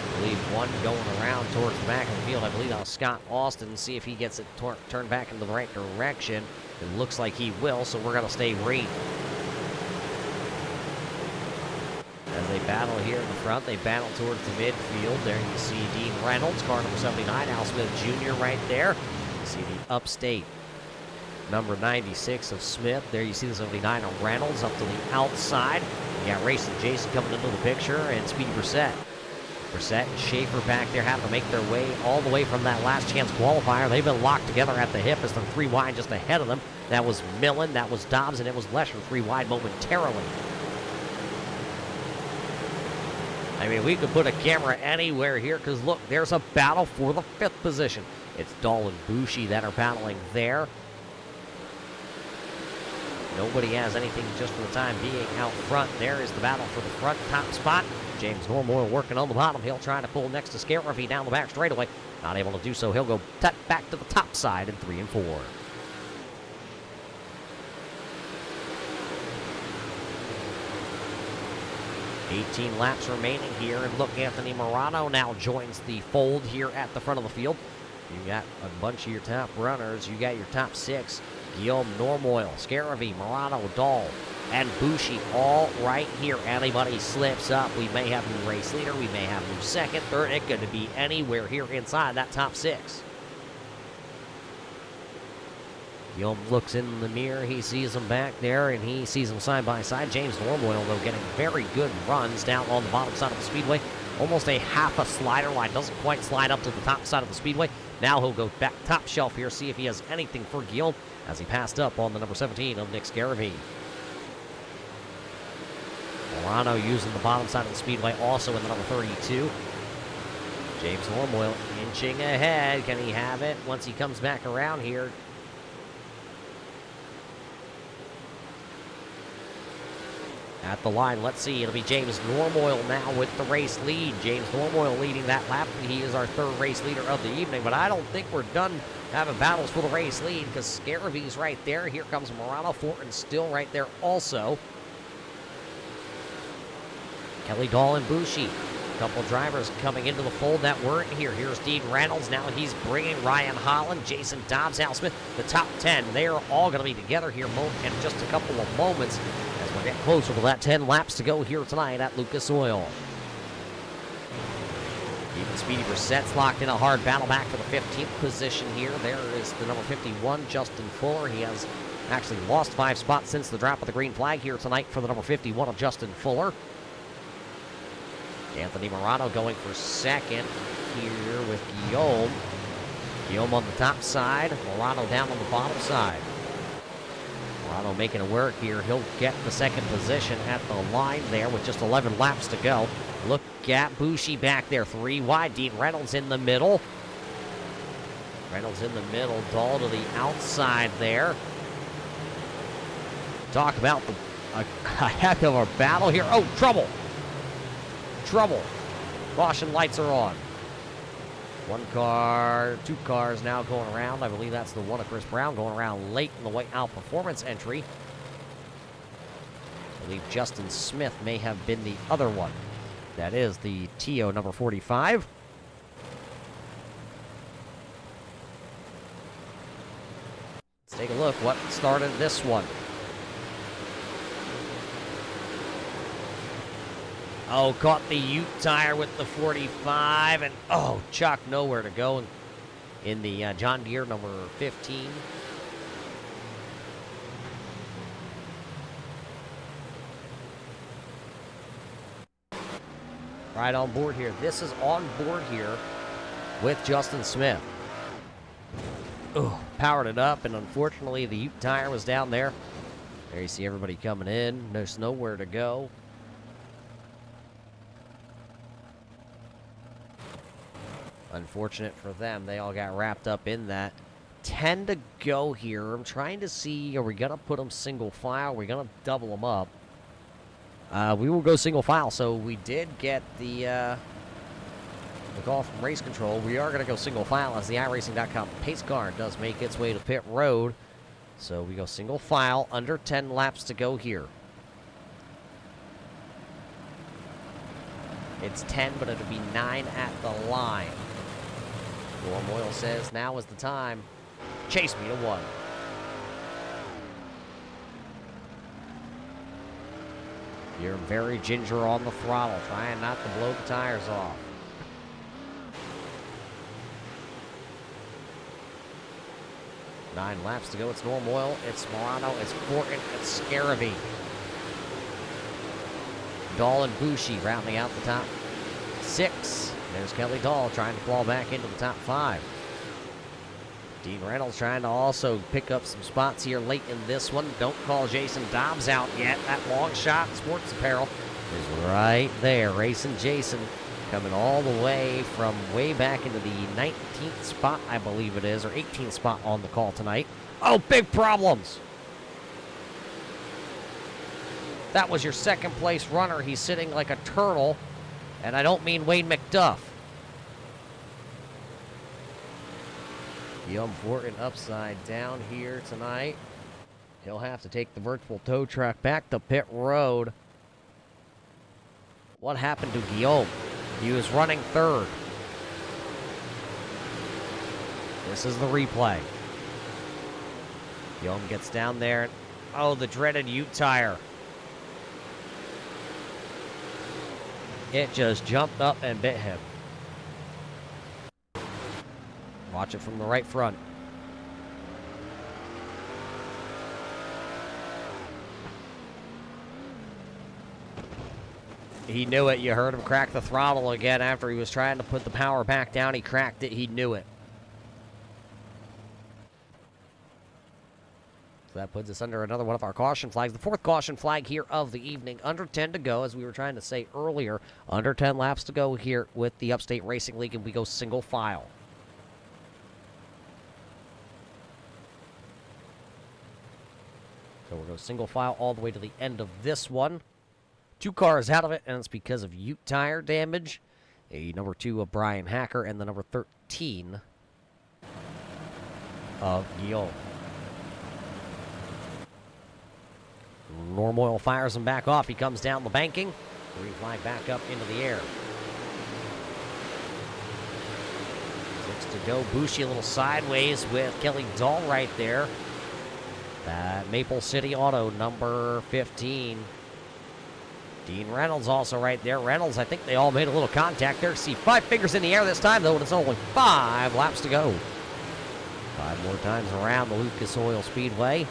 I believe one going around towards the back of the field. I believe that's Scott Austin. See if he gets it turned back in the right direction. It looks like he will, so we're going to stay green. As they battle here in the front, they battle towards the midfield. There you see Dean Reynolds, car number 79, Al Smith Jr. right there. You see the Upstate number 96 of Smith. There you see the 79 of Reynolds up to the outside. You got Racing Jason coming into the picture, and Speedy Brissett. Brissett and Schaefer back there having to make their way all the way from that last chance qualifier. They've been locked together at the hip as they're 3 wide just ahead of them. That was Millen, that was Dobbs, and it was Lesher 3 wide momentarily. I mean, we could put a camera anywhere here because, look, there's a battle for the 5th position. It's Dahl and Bushi that are battling there. Nobody has anything just for the time being out front. There is the battle for the front top spot. James Normoyle working on the bottom. He'll try to pull next to Scarafy down the back straightaway. Not able to do so. He'll go back to the top side in 3 and 4. $18 laps remaining here, and look, Anthony Morano now joins the fold here at the front of the field. You got a bunch of your top runners. You got your top 6. Guillaume Normoyle, Scaravy, Morano, Dahl, and Bushi all right here. Anybody slips up, we may have a new race leader. We may have a new second, third. It could be anywhere here inside that top 6. Guillaume looks in the mirror. He sees them back there, and he sees them side by side. James Normoyle, though, getting very good runs down on the bottom side of the speedway. almost a half a slider line. Doesn't quite slide up to the top side of the speedway. Now he'll go back top shelf here, see if he has anything for Guillaume as he passed up on the number 17 of Nick Scaravine. Morano using the bottom side of the speedway, also in the number 32. James Normoyle inching ahead. Can he have it once he comes back around here? At the line, let's see. It'll be James Normoyle now with the race lead. James Normoyle leading that lap. He is our third race leader of the evening, but I don't think we're done having battles for the race lead because Scaravi's right there. Here comes Morano. Fortin still right there also. Kelly Dahl and Bushi. A couple drivers coming into the fold that weren't here. Here's Dean Reynolds. Now he's bringing Ryan Holland, Jason Dobbs, Hal Smith. The top 10, they are all going to be together here in just a couple of moments as we get closer to that 10 laps to go here tonight at Lucas Oil. Even Speedy Brissett's locked in a hard battle back for the 15th position here. There is the number 51, Justin Fuller. He has actually lost 5 spots since the drop of the green flag here tonight for the number 51 of Justin Fuller. Anthony Morano going for second here with Guillaume. Guillaume on the top side, Morano down on the bottom side. Morano making it work here. He'll get the second position at the line there with just 11 laps to go. Look at Bushi back there, 3 wide. Dean Reynolds in the middle. Reynolds in the middle, Dahl to the outside there. Talk about a heck of a battle here. Oh, trouble. Trouble. Caution lights are on. 1 car, 2 cars now going around. I believe that's the one of Chris Brown going around late in the Whiteout Performance entry. I believe Justin Smith may have been the other one. That is the TO number 45. Let's take a look what started this one. Oh, caught the Ute tire with the 45, and oh, Chuck nowhere to go in the John Deere number 15. Right on board here. This is on board here with Justin Smith. Oh, powered it up, and unfortunately the Ute tire was down there. There you see everybody coming in. There's nowhere to go. Unfortunate for them, they all got wrapped up in that. 10 to go here. I'm trying to see, are we going to put them single file? Are we going to double them up? We will go single file, so we did get the call from race control. We are going to go single file as the iRacing.com pace car does make its way to pit road. So we go single file, under 10 laps to go here. It's 10, but it'll be 9 at the line. Normoyle says now is the time. Chase me to 1. You're very ginger on the throttle, trying not to blow the tires off. Nine laps to go. It's Normoyle, it's Morano, it's Fortin, it's Scaravine. Dahl and Bushi rounding out the top 6. There's Kelly Dahl trying to claw back into the top 5. Dean Reynolds trying to also pick up some spots here late in this one. Don't call Jason Dobbs out yet. That long shot sports apparel is right there. Racing Jason coming all the way from way back into the 19th spot, I believe it is, or 18th spot on the call tonight. Oh, big problems. That was your second place runner. He's sitting like a turtle, and I don't mean Wade McDuff. Guillaume Fortin upside down here tonight. He'll have to take the virtual tow truck back to pit road. What happened to Guillaume? He was running 3rd. This is the replay. Guillaume gets down there. Oh, the dreaded Ute tire. It just jumped up and bit him. Watch it from the right front. He knew it. You heard him crack the throttle again after he was trying to put the power back down. He cracked it. He knew it. So that puts us under another one of our caution flags. The fourth caution flag here of the evening. Under 10 to go, as we were trying to say earlier. Under 10 laps to go here with the Upstate Racing League, and we go single file. So we'll go single file all the way to the end of this one. 2 cars out of it, and it's because of Ute tire damage. A number 2 of Brian Hacker and the number 13 of Guillaume. Norm Oil fires him back off. He comes down the banking. Green flag back up into the air. 6 to go. Bushy a little sideways with Kelly Dahl right there. That Maple City Auto, number 15. Dean Reynolds also right there. Reynolds, I think they all made a little contact there. See 5 fingers in the air this time, though, and it's only 5 laps to go. 5 more times around the Lucas Oil Speedway.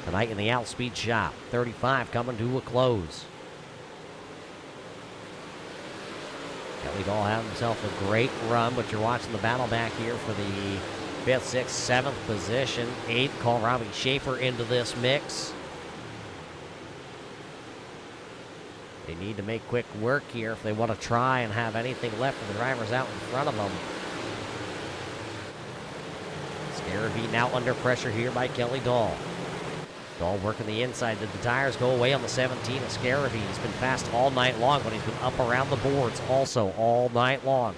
Tonight in the Outspeed shop. 35 coming to a close. Kelly Dahl had himself a great run, but you're watching the battle back here for the 5th, 6th, 7th position. 8th, call Robbie Schaefer into this mix. They need to make quick work here if they want to try and have anything left for the drivers out in front of them. Scarabee now under pressure here by Kelly Dahl. Dahl working the inside. Did the tires go away on the 17 of Scarabee? He's been fast all night long, but he's been up around the boards also all night long.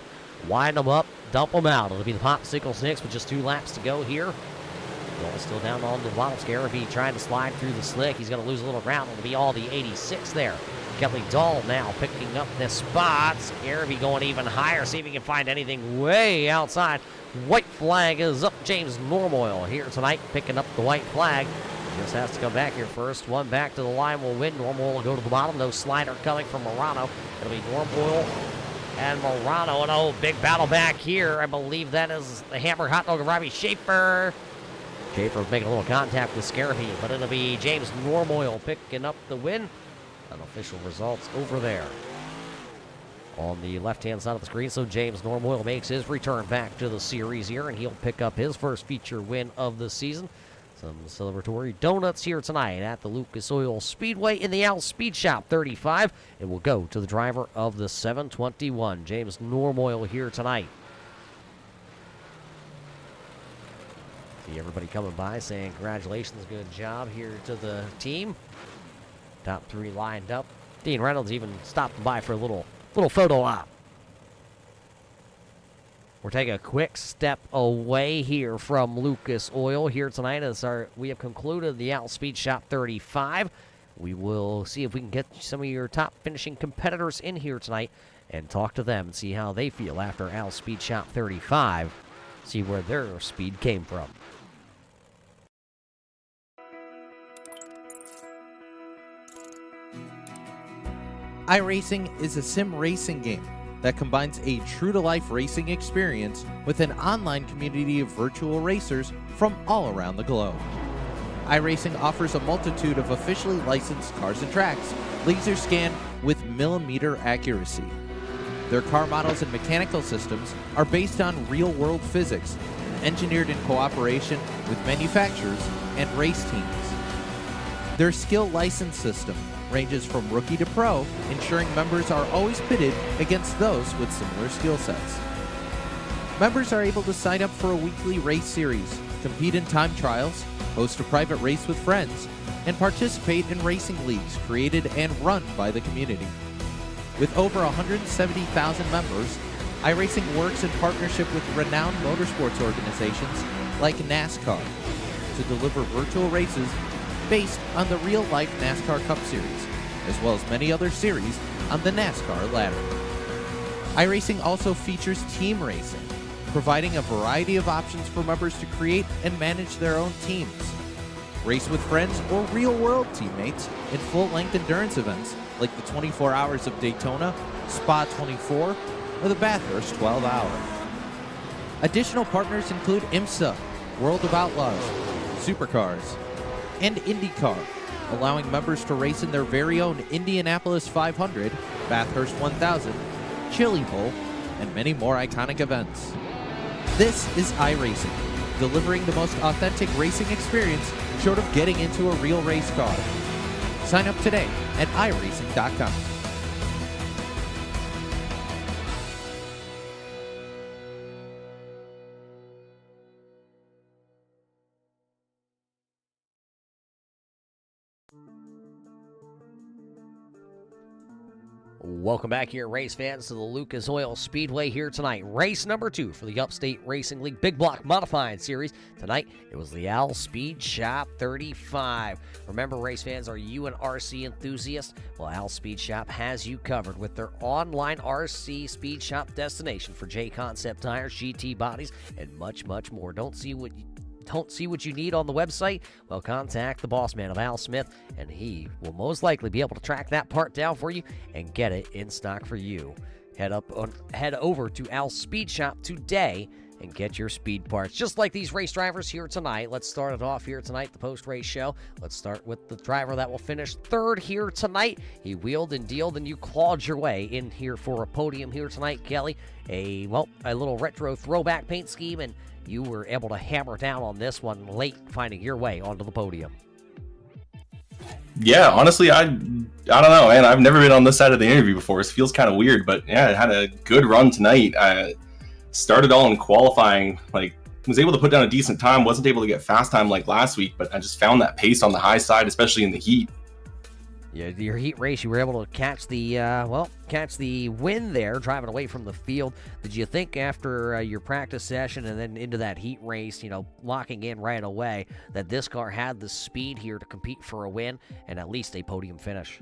Wind them up, dump them out. It'll be the Popsicle Snicks with just 2 laps to go here. Dahl still down on the bottom. Scarabee trying to slide through the slick. He's going to lose a little ground. It'll be all the 86 there. Kelly Dahl now picking up this spot. Scarabee going even higher. See if he can find anything way outside. White flag is up. James Normoyle here tonight picking up the white flag. Just has to come back here first. One back to the line will win. Normoyle will go to the bottom. No slider coming from Morano. It'll be Normoyle and Morano. And oh, big battle back here. I believe that is the Hamburg Hot Dog of Robbie Schaefer. Schaefer making a little contact with Scarabee, but it'll be James Normoyle picking up the win. Unofficial results over there on the left-hand side of the screen. So James Normoyle makes his return back to the series here, and he'll pick up his first feature win of the season. Some celebratory donuts here tonight at the Lucas Oil Speedway in the Outspeed Shop 35. It will go to the driver of the 721, James Normoyle, here tonight. See everybody coming by saying congratulations, good job here to the team. Top 3 lined up. Dean Reynolds even stopped by for a little photo op. We're taking a quick step away here from Lucas Oil here tonight as we have concluded the Outspeed Shop 35. We will see if we can get some of your top finishing competitors in here tonight and talk to them and see how they feel after Outspeed Shop 35. See where their speed came from. iRacing is a sim racing game that combines a true-to-life racing experience with an online community of virtual racers from all around the globe. iRacing offers a multitude of officially licensed cars and tracks, laser scanned with millimeter accuracy. Their car models and mechanical systems are based on real-world physics, engineered in cooperation with manufacturers and race teams. Their skill license system ranges from rookie to pro, ensuring members are always pitted against those with similar skill sets. Members are able to sign up for a weekly race series, compete in time trials, host a private race with friends, and participate in racing leagues created and run by the community. With over 170,000 members, iRacing works in partnership with renowned motorsports organizations like NASCAR to deliver virtual races based on the real-life NASCAR Cup Series, as well as many other series on the NASCAR ladder. iRacing also features team racing, providing a variety of options for members to create and manage their own teams. Race with friends or real-world teammates in full-length endurance events like the 24 Hours of Daytona, Spa 24, or the Bathurst 12 Hour. Additional partners include IMSA, World of Outlaws, Supercars, and IndyCar, allowing members to race in their very own Indianapolis 500, Bathurst 1000, Chili Bowl, and many more iconic events. This is iRacing, delivering the most authentic racing experience short of getting into a real race car. Sign up today at iRacing.com. Welcome back here, race fans, to the Lucas Oil Speedway here tonight. Race number 2 for the Upstate Racing League Big Block Modified Series. Tonight, it was the Al Speed Shop 35. Remember, race fans, are you an RC enthusiast? Well, Al Speed Shop has you covered with their online RC Speed Shop destination for J-Concept tires, GT bodies, and much, much more. Don't see what you need on the website? Well, contact the boss man of Al Smith, and he will most likely be able to track that part down for you and get it in stock for you. Head over to Al's Speed Shop today and get your speed parts. Just like these race drivers here tonight. Let's start it off here tonight, the post-race show. Let's start with the driver that will finish third here tonight. He wheeled and dealed, and you clawed your way in here for a podium here tonight, Kelly. A little retro throwback paint scheme, and you were able to hammer down on this one late, finding your way onto the podium. Yeah, honestly, I don't know, man. I've never been on this side of the interview before. It feels kind of weird, but yeah, I had a good run tonight. I started all in qualifying, was able to put down a decent time, wasn't able to get fast time like last week, but I just found that pace on the high side, especially in the heat. Yeah, your heat race, you were able to catch the win there, driving away from the field. Did you think after your practice session and then into that heat race, locking in right away, that this car had the speed here to compete for a win and at least a podium finish?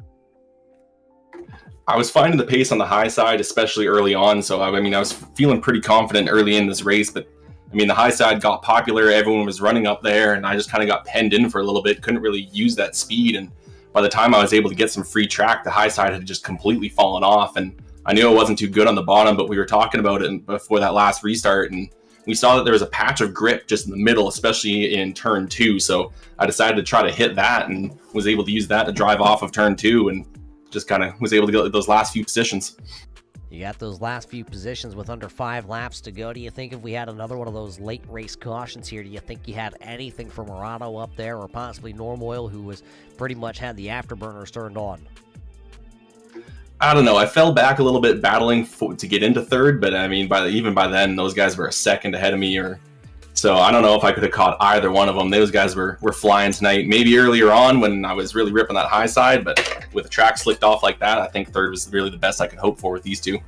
I was finding the pace on the high side, especially early on. So, I was feeling pretty confident early in this race, but the high side got popular. Everyone was running up there, and I just kind of got penned in for a little bit. Couldn't really use that speed, and by the time I was able to get some free track, the high side had just completely fallen off, and I knew it wasn't too good on the bottom, but we were talking about it before that last restart, and we saw that there was a patch of grip just in the middle, especially in turn 2, so I decided to try to hit that and was able to use that to drive off of turn 2 and just kind of was able to get those last few positions. You got those last few positions with under 5 laps to go. Do you think if we had another one of those late race cautions here, do you think you had anything from Murano up there, or possibly Norm Oil, who was pretty much had the afterburners turned on? I don't know. I fell back a little bit battling to get into third, but even by then, those guys were a second ahead of me, so I don't know if I could have caught either one of them. Those guys were flying tonight. Maybe earlier on when I was really ripping that high side, but with the track slicked off like that, I think third was really the best I could hope for with these two.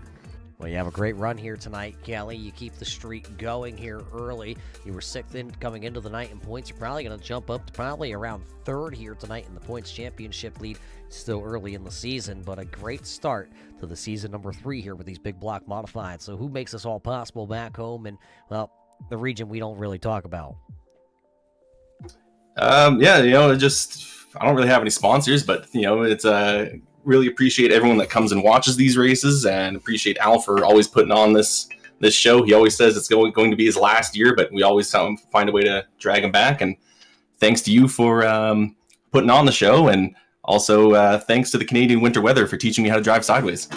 Well, you have a great run here tonight, Kelly. You keep the streak going here early. You were 6th in coming into the night in points. You're probably going to jump up to probably around 3rd here tonight in the points championship lead. Still early in the season, but a great start to the season number 3 here with these big block modifieds. So who makes this all possible back home and, well, the region we don't really talk about? I don't really have any sponsors, but it's really appreciate everyone that comes and watches these races, and appreciate Al for always putting on this show. He always says it's going to be his last year, but we always find a way to drag him back. And thanks to you for putting on the show, and also thanks to the Canadian winter weather for teaching me how to drive sideways.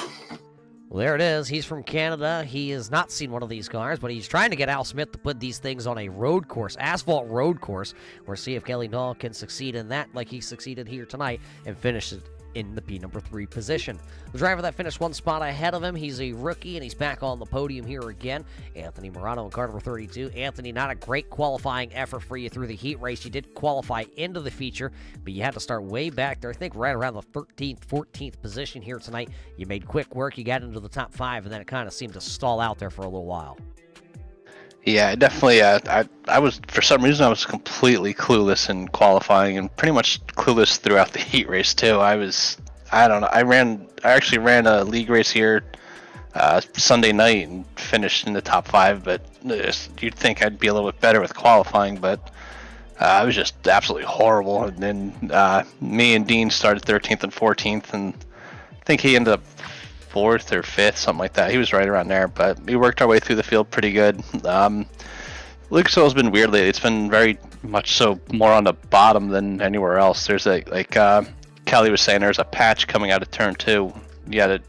Well, there it is. He's from Canada. He has not seen one of these cars, but he's trying to get Al Smith to put these things on a road course, asphalt road course, or see if Kelly Dahl can succeed in that like he succeeded here tonight and finish it in the P3 position. The driver that finished 1 spot ahead of him, he's a rookie, and he's back on the podium here again. Anthony Murano in car number 32. Anthony, not a great qualifying effort for you through the heat race. You did qualify into the feature, but you had to start way back there, I think right around the 13th, 14th position here tonight. You made quick work, you got into the top 5, and then it kind of seemed to stall out there for a little while. Yeah, definitely. I was, for some reason, I was completely clueless in qualifying, and pretty much clueless throughout the heat race too. I don't know. I actually ran a league race here Sunday night and finished in the top 5. But you'd think I'd be a little bit better with qualifying, but I was just absolutely horrible. And then me and Dean started 13th and 14th, and I think he ended up 4th or 5th, something like that. He was right around there, but we worked our way through the field pretty good. Lucas Oil's been weird lately. It's been very much so more on the bottom than anywhere else. There's Kelly was saying, there's a patch coming out of turn 2. You had to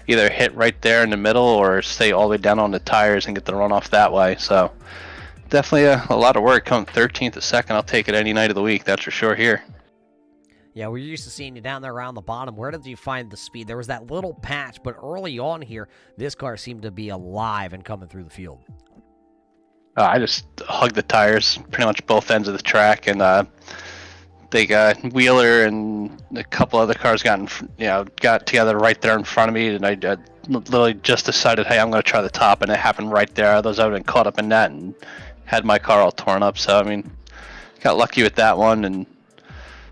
either hit right there in the middle or stay all the way down on the tires and get the runoff that way. So definitely a lot of work. Coming 13th a second, I'll take it any night of the week, that's for sure here. Yeah, we're used to seeing you down there around the bottom. Where did you find the speed? There was that little patch, but early on here, this car seemed to be alive and coming through the field. I just hugged the tires pretty much both ends of the track, and they got Wheeler and a couple other cars got together right there in front of me, and I literally just decided, hey, I'm going to try the top, and it happened right there. Others would have been caught up in that and had my car all torn up. So I mean, got lucky with that one,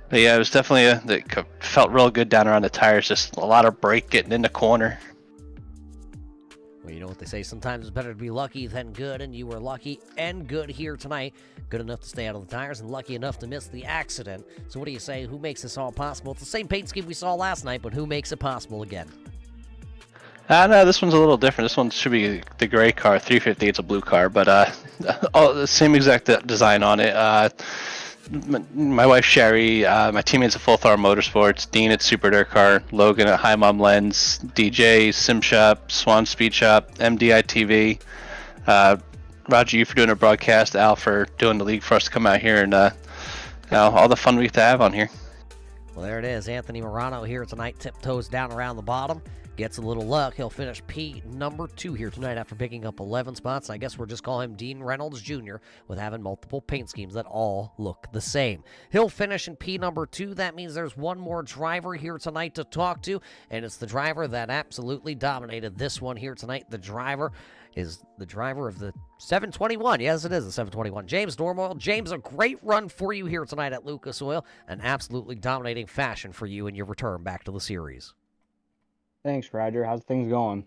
but yeah, it was definitely it felt real good down around the tires. Just a lot of brake getting in the corner. Well, you know what they say, sometimes it's better to be lucky than good, and you were lucky and good here tonight. Good enough to stay out of the tires and lucky enough to miss the accident. So what do you say? Who makes this all possible? It's the same paint scheme we saw last night, but who makes it possible again? No, this one's a little different. This one should be the gray car. 350, it's a blue car, but the same exact design on it. My wife Sherry, my teammates at Full Throttle Motorsports, Dean at Super Dirt Car, Logan at High Mom Lens, DJ, Sim Shop, Swan Speed Shop, MDI TV, Roger, you for doing a broadcast, Al for doing the league for us to come out here, and all the fun we have to have on here. Well, there it is. Anthony Morano here tonight, tiptoes down around the bottom. Gets a little luck. He'll finish P number 2 here tonight after picking up 11 spots. I guess we'll just call him Dean Reynolds Jr. with having multiple paint schemes that all look the same. He'll finish in P number 2. That means there's one more driver here tonight to talk to, and it's the driver that absolutely dominated this one here tonight. The driver is the driver of the 721. Yes, it is the 721. James Normoyle. James, a great run for you here tonight at Lucas Oil. An absolutely dominating fashion for you in your return back to the series. Thanks, Roger. How's things going?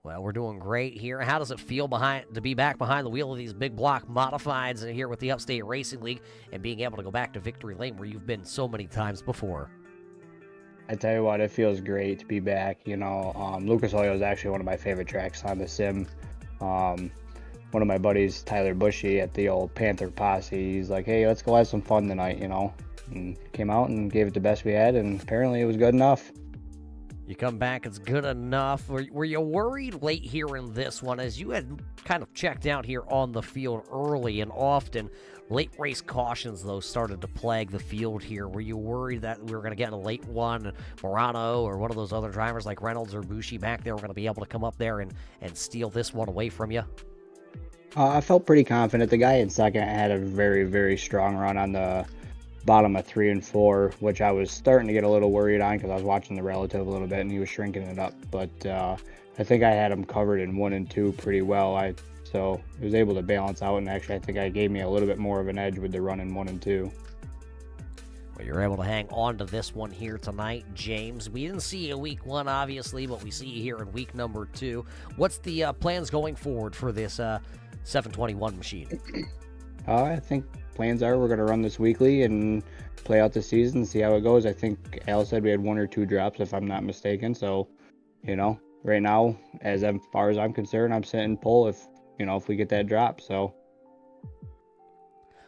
Well, we're doing great here. How does it feel to be back behind the wheel of these big block modifieds here with the Upstate Racing League and being able to go back to victory lane where you've been so many times before? I tell you what, it feels great to be back. You know, Lucas Oil is actually one of my favorite tracks on the sim. One of my buddies, Tyler Bushy at the old Panther Posse, he's like, hey, let's go have some fun tonight, you know. And came out and gave it the best we had, and apparently it was good enough. You come back, it's good enough. Were you worried late here in this one as you had kind of checked out here on the field early and often? Late race cautions, though, started to plague the field here. Were you worried that we were going to get a late one, Morano or one of those other drivers like Reynolds or Bushi back there were going to be able to come up there and steal this one away from you? I felt pretty confident. The guy in second had a very, very strong run on the bottom of 3 and 4, which I was starting to get a little worried on because I was watching the relative a little bit and he was shrinking it up. But I think I had him covered in 1 and 2 pretty well. So I was able to balance out, and actually I think I gave me a little bit more of an edge with the run in 1 and 2. Well, you're able to hang on to this one here tonight, James. We didn't see you week 1, obviously, but we see you here in week number 2. What's the plans going forward for this 721 machine? I think plans are we're going to run this weekly and play out the season, see how it goes. I think Al said we had 1 or 2 drops, if I'm not mistaken. So, you know, right now, as far as I'm concerned, I'm sitting pole if we get that drop. So.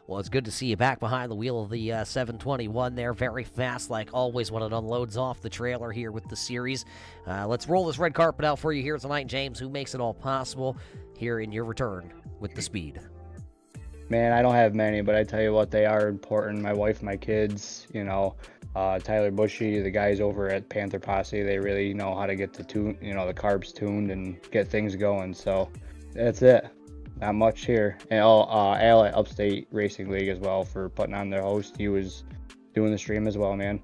Well, it's good to see you back behind the wheel of the 721 there. Very fast, like always, when it unloads off the trailer here with the series. Let's roll this red carpet out for you here tonight, James. Who makes it all possible here in your return with the speed? Man, I don't have many, but I tell you what, they are important. My wife, my kids, Tyler Bushy, the guys over at Panther Posse, they really know how to get the the carbs tuned and get things going. So that's it. Not much here. And Al at Upstate Racing League as well for putting on their host. He was doing the stream as well, man.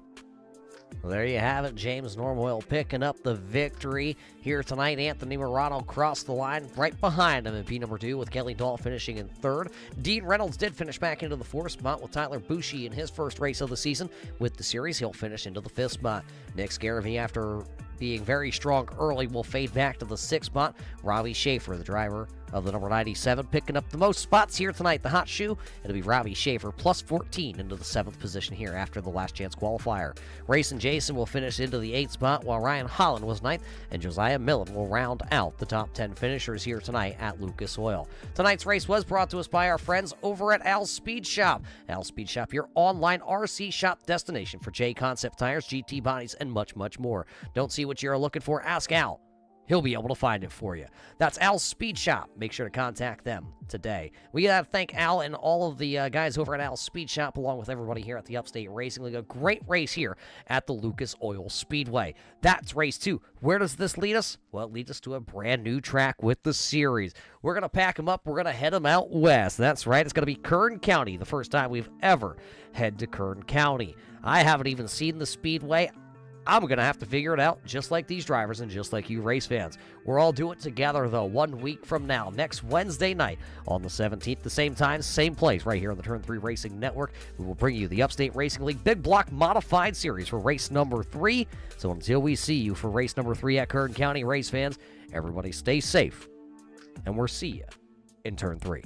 Well, there you have it. James Normoyle picking up the victory here tonight. Anthony Morano crossed the line right behind him in P number 2 with Kelly Dahl finishing in 3rd. Dean Reynolds did finish back into the 4th spot with Tyler Bushy in his first race of the season. With the series, he'll finish into the 5th spot. Nick Scaravy, after being very strong early, will fade back to the 6th spot. Robbie Schaefer, the driver of the number 97, picking up the most spots here tonight. The hot shoe, it'll be Robbie Schaefer, plus 14 into the 7th position here after the last chance qualifier. Racing Jason will finish into the 8th spot, while Ryan Holland was 9th, and Josiah Millen will round out the top 10 finishers here tonight at Lucas Oil. Tonight's race was brought to us by our friends over at Al's Speed Shop. Al's Speed Shop, your online RC shop destination for J-Concept tires, GT bodies, and much, much more. Don't see what you're looking for? Ask Al. He'll be able to find it for you. That's Al's Speed Shop. Make sure to contact them today. We got to thank Al and all of the guys over at Al's Speed Shop, along with everybody here at the Upstate Racing League. A great race here at the Lucas Oil Speedway. That's race 2. Where does this lead us? Well, it leads us to a brand new track with the series. We're going to pack them up. We're going to head them out west. That's right. It's going to be Kern County, the first time we've ever head to Kern County. I haven't even seen the Speedway. I'm going to have to figure it out, just like these drivers and just like you race fans. We're all doing it together, though, 1 week from now, next Wednesday night on the 17th, the same time, same place, right here on the Turn 3 Racing Network. We will bring you the Upstate Racing League Big Block Modified Series for race number 3. So until we see you for race number 3 at Kern County, race fans, everybody stay safe, and we'll see you in Turn 3.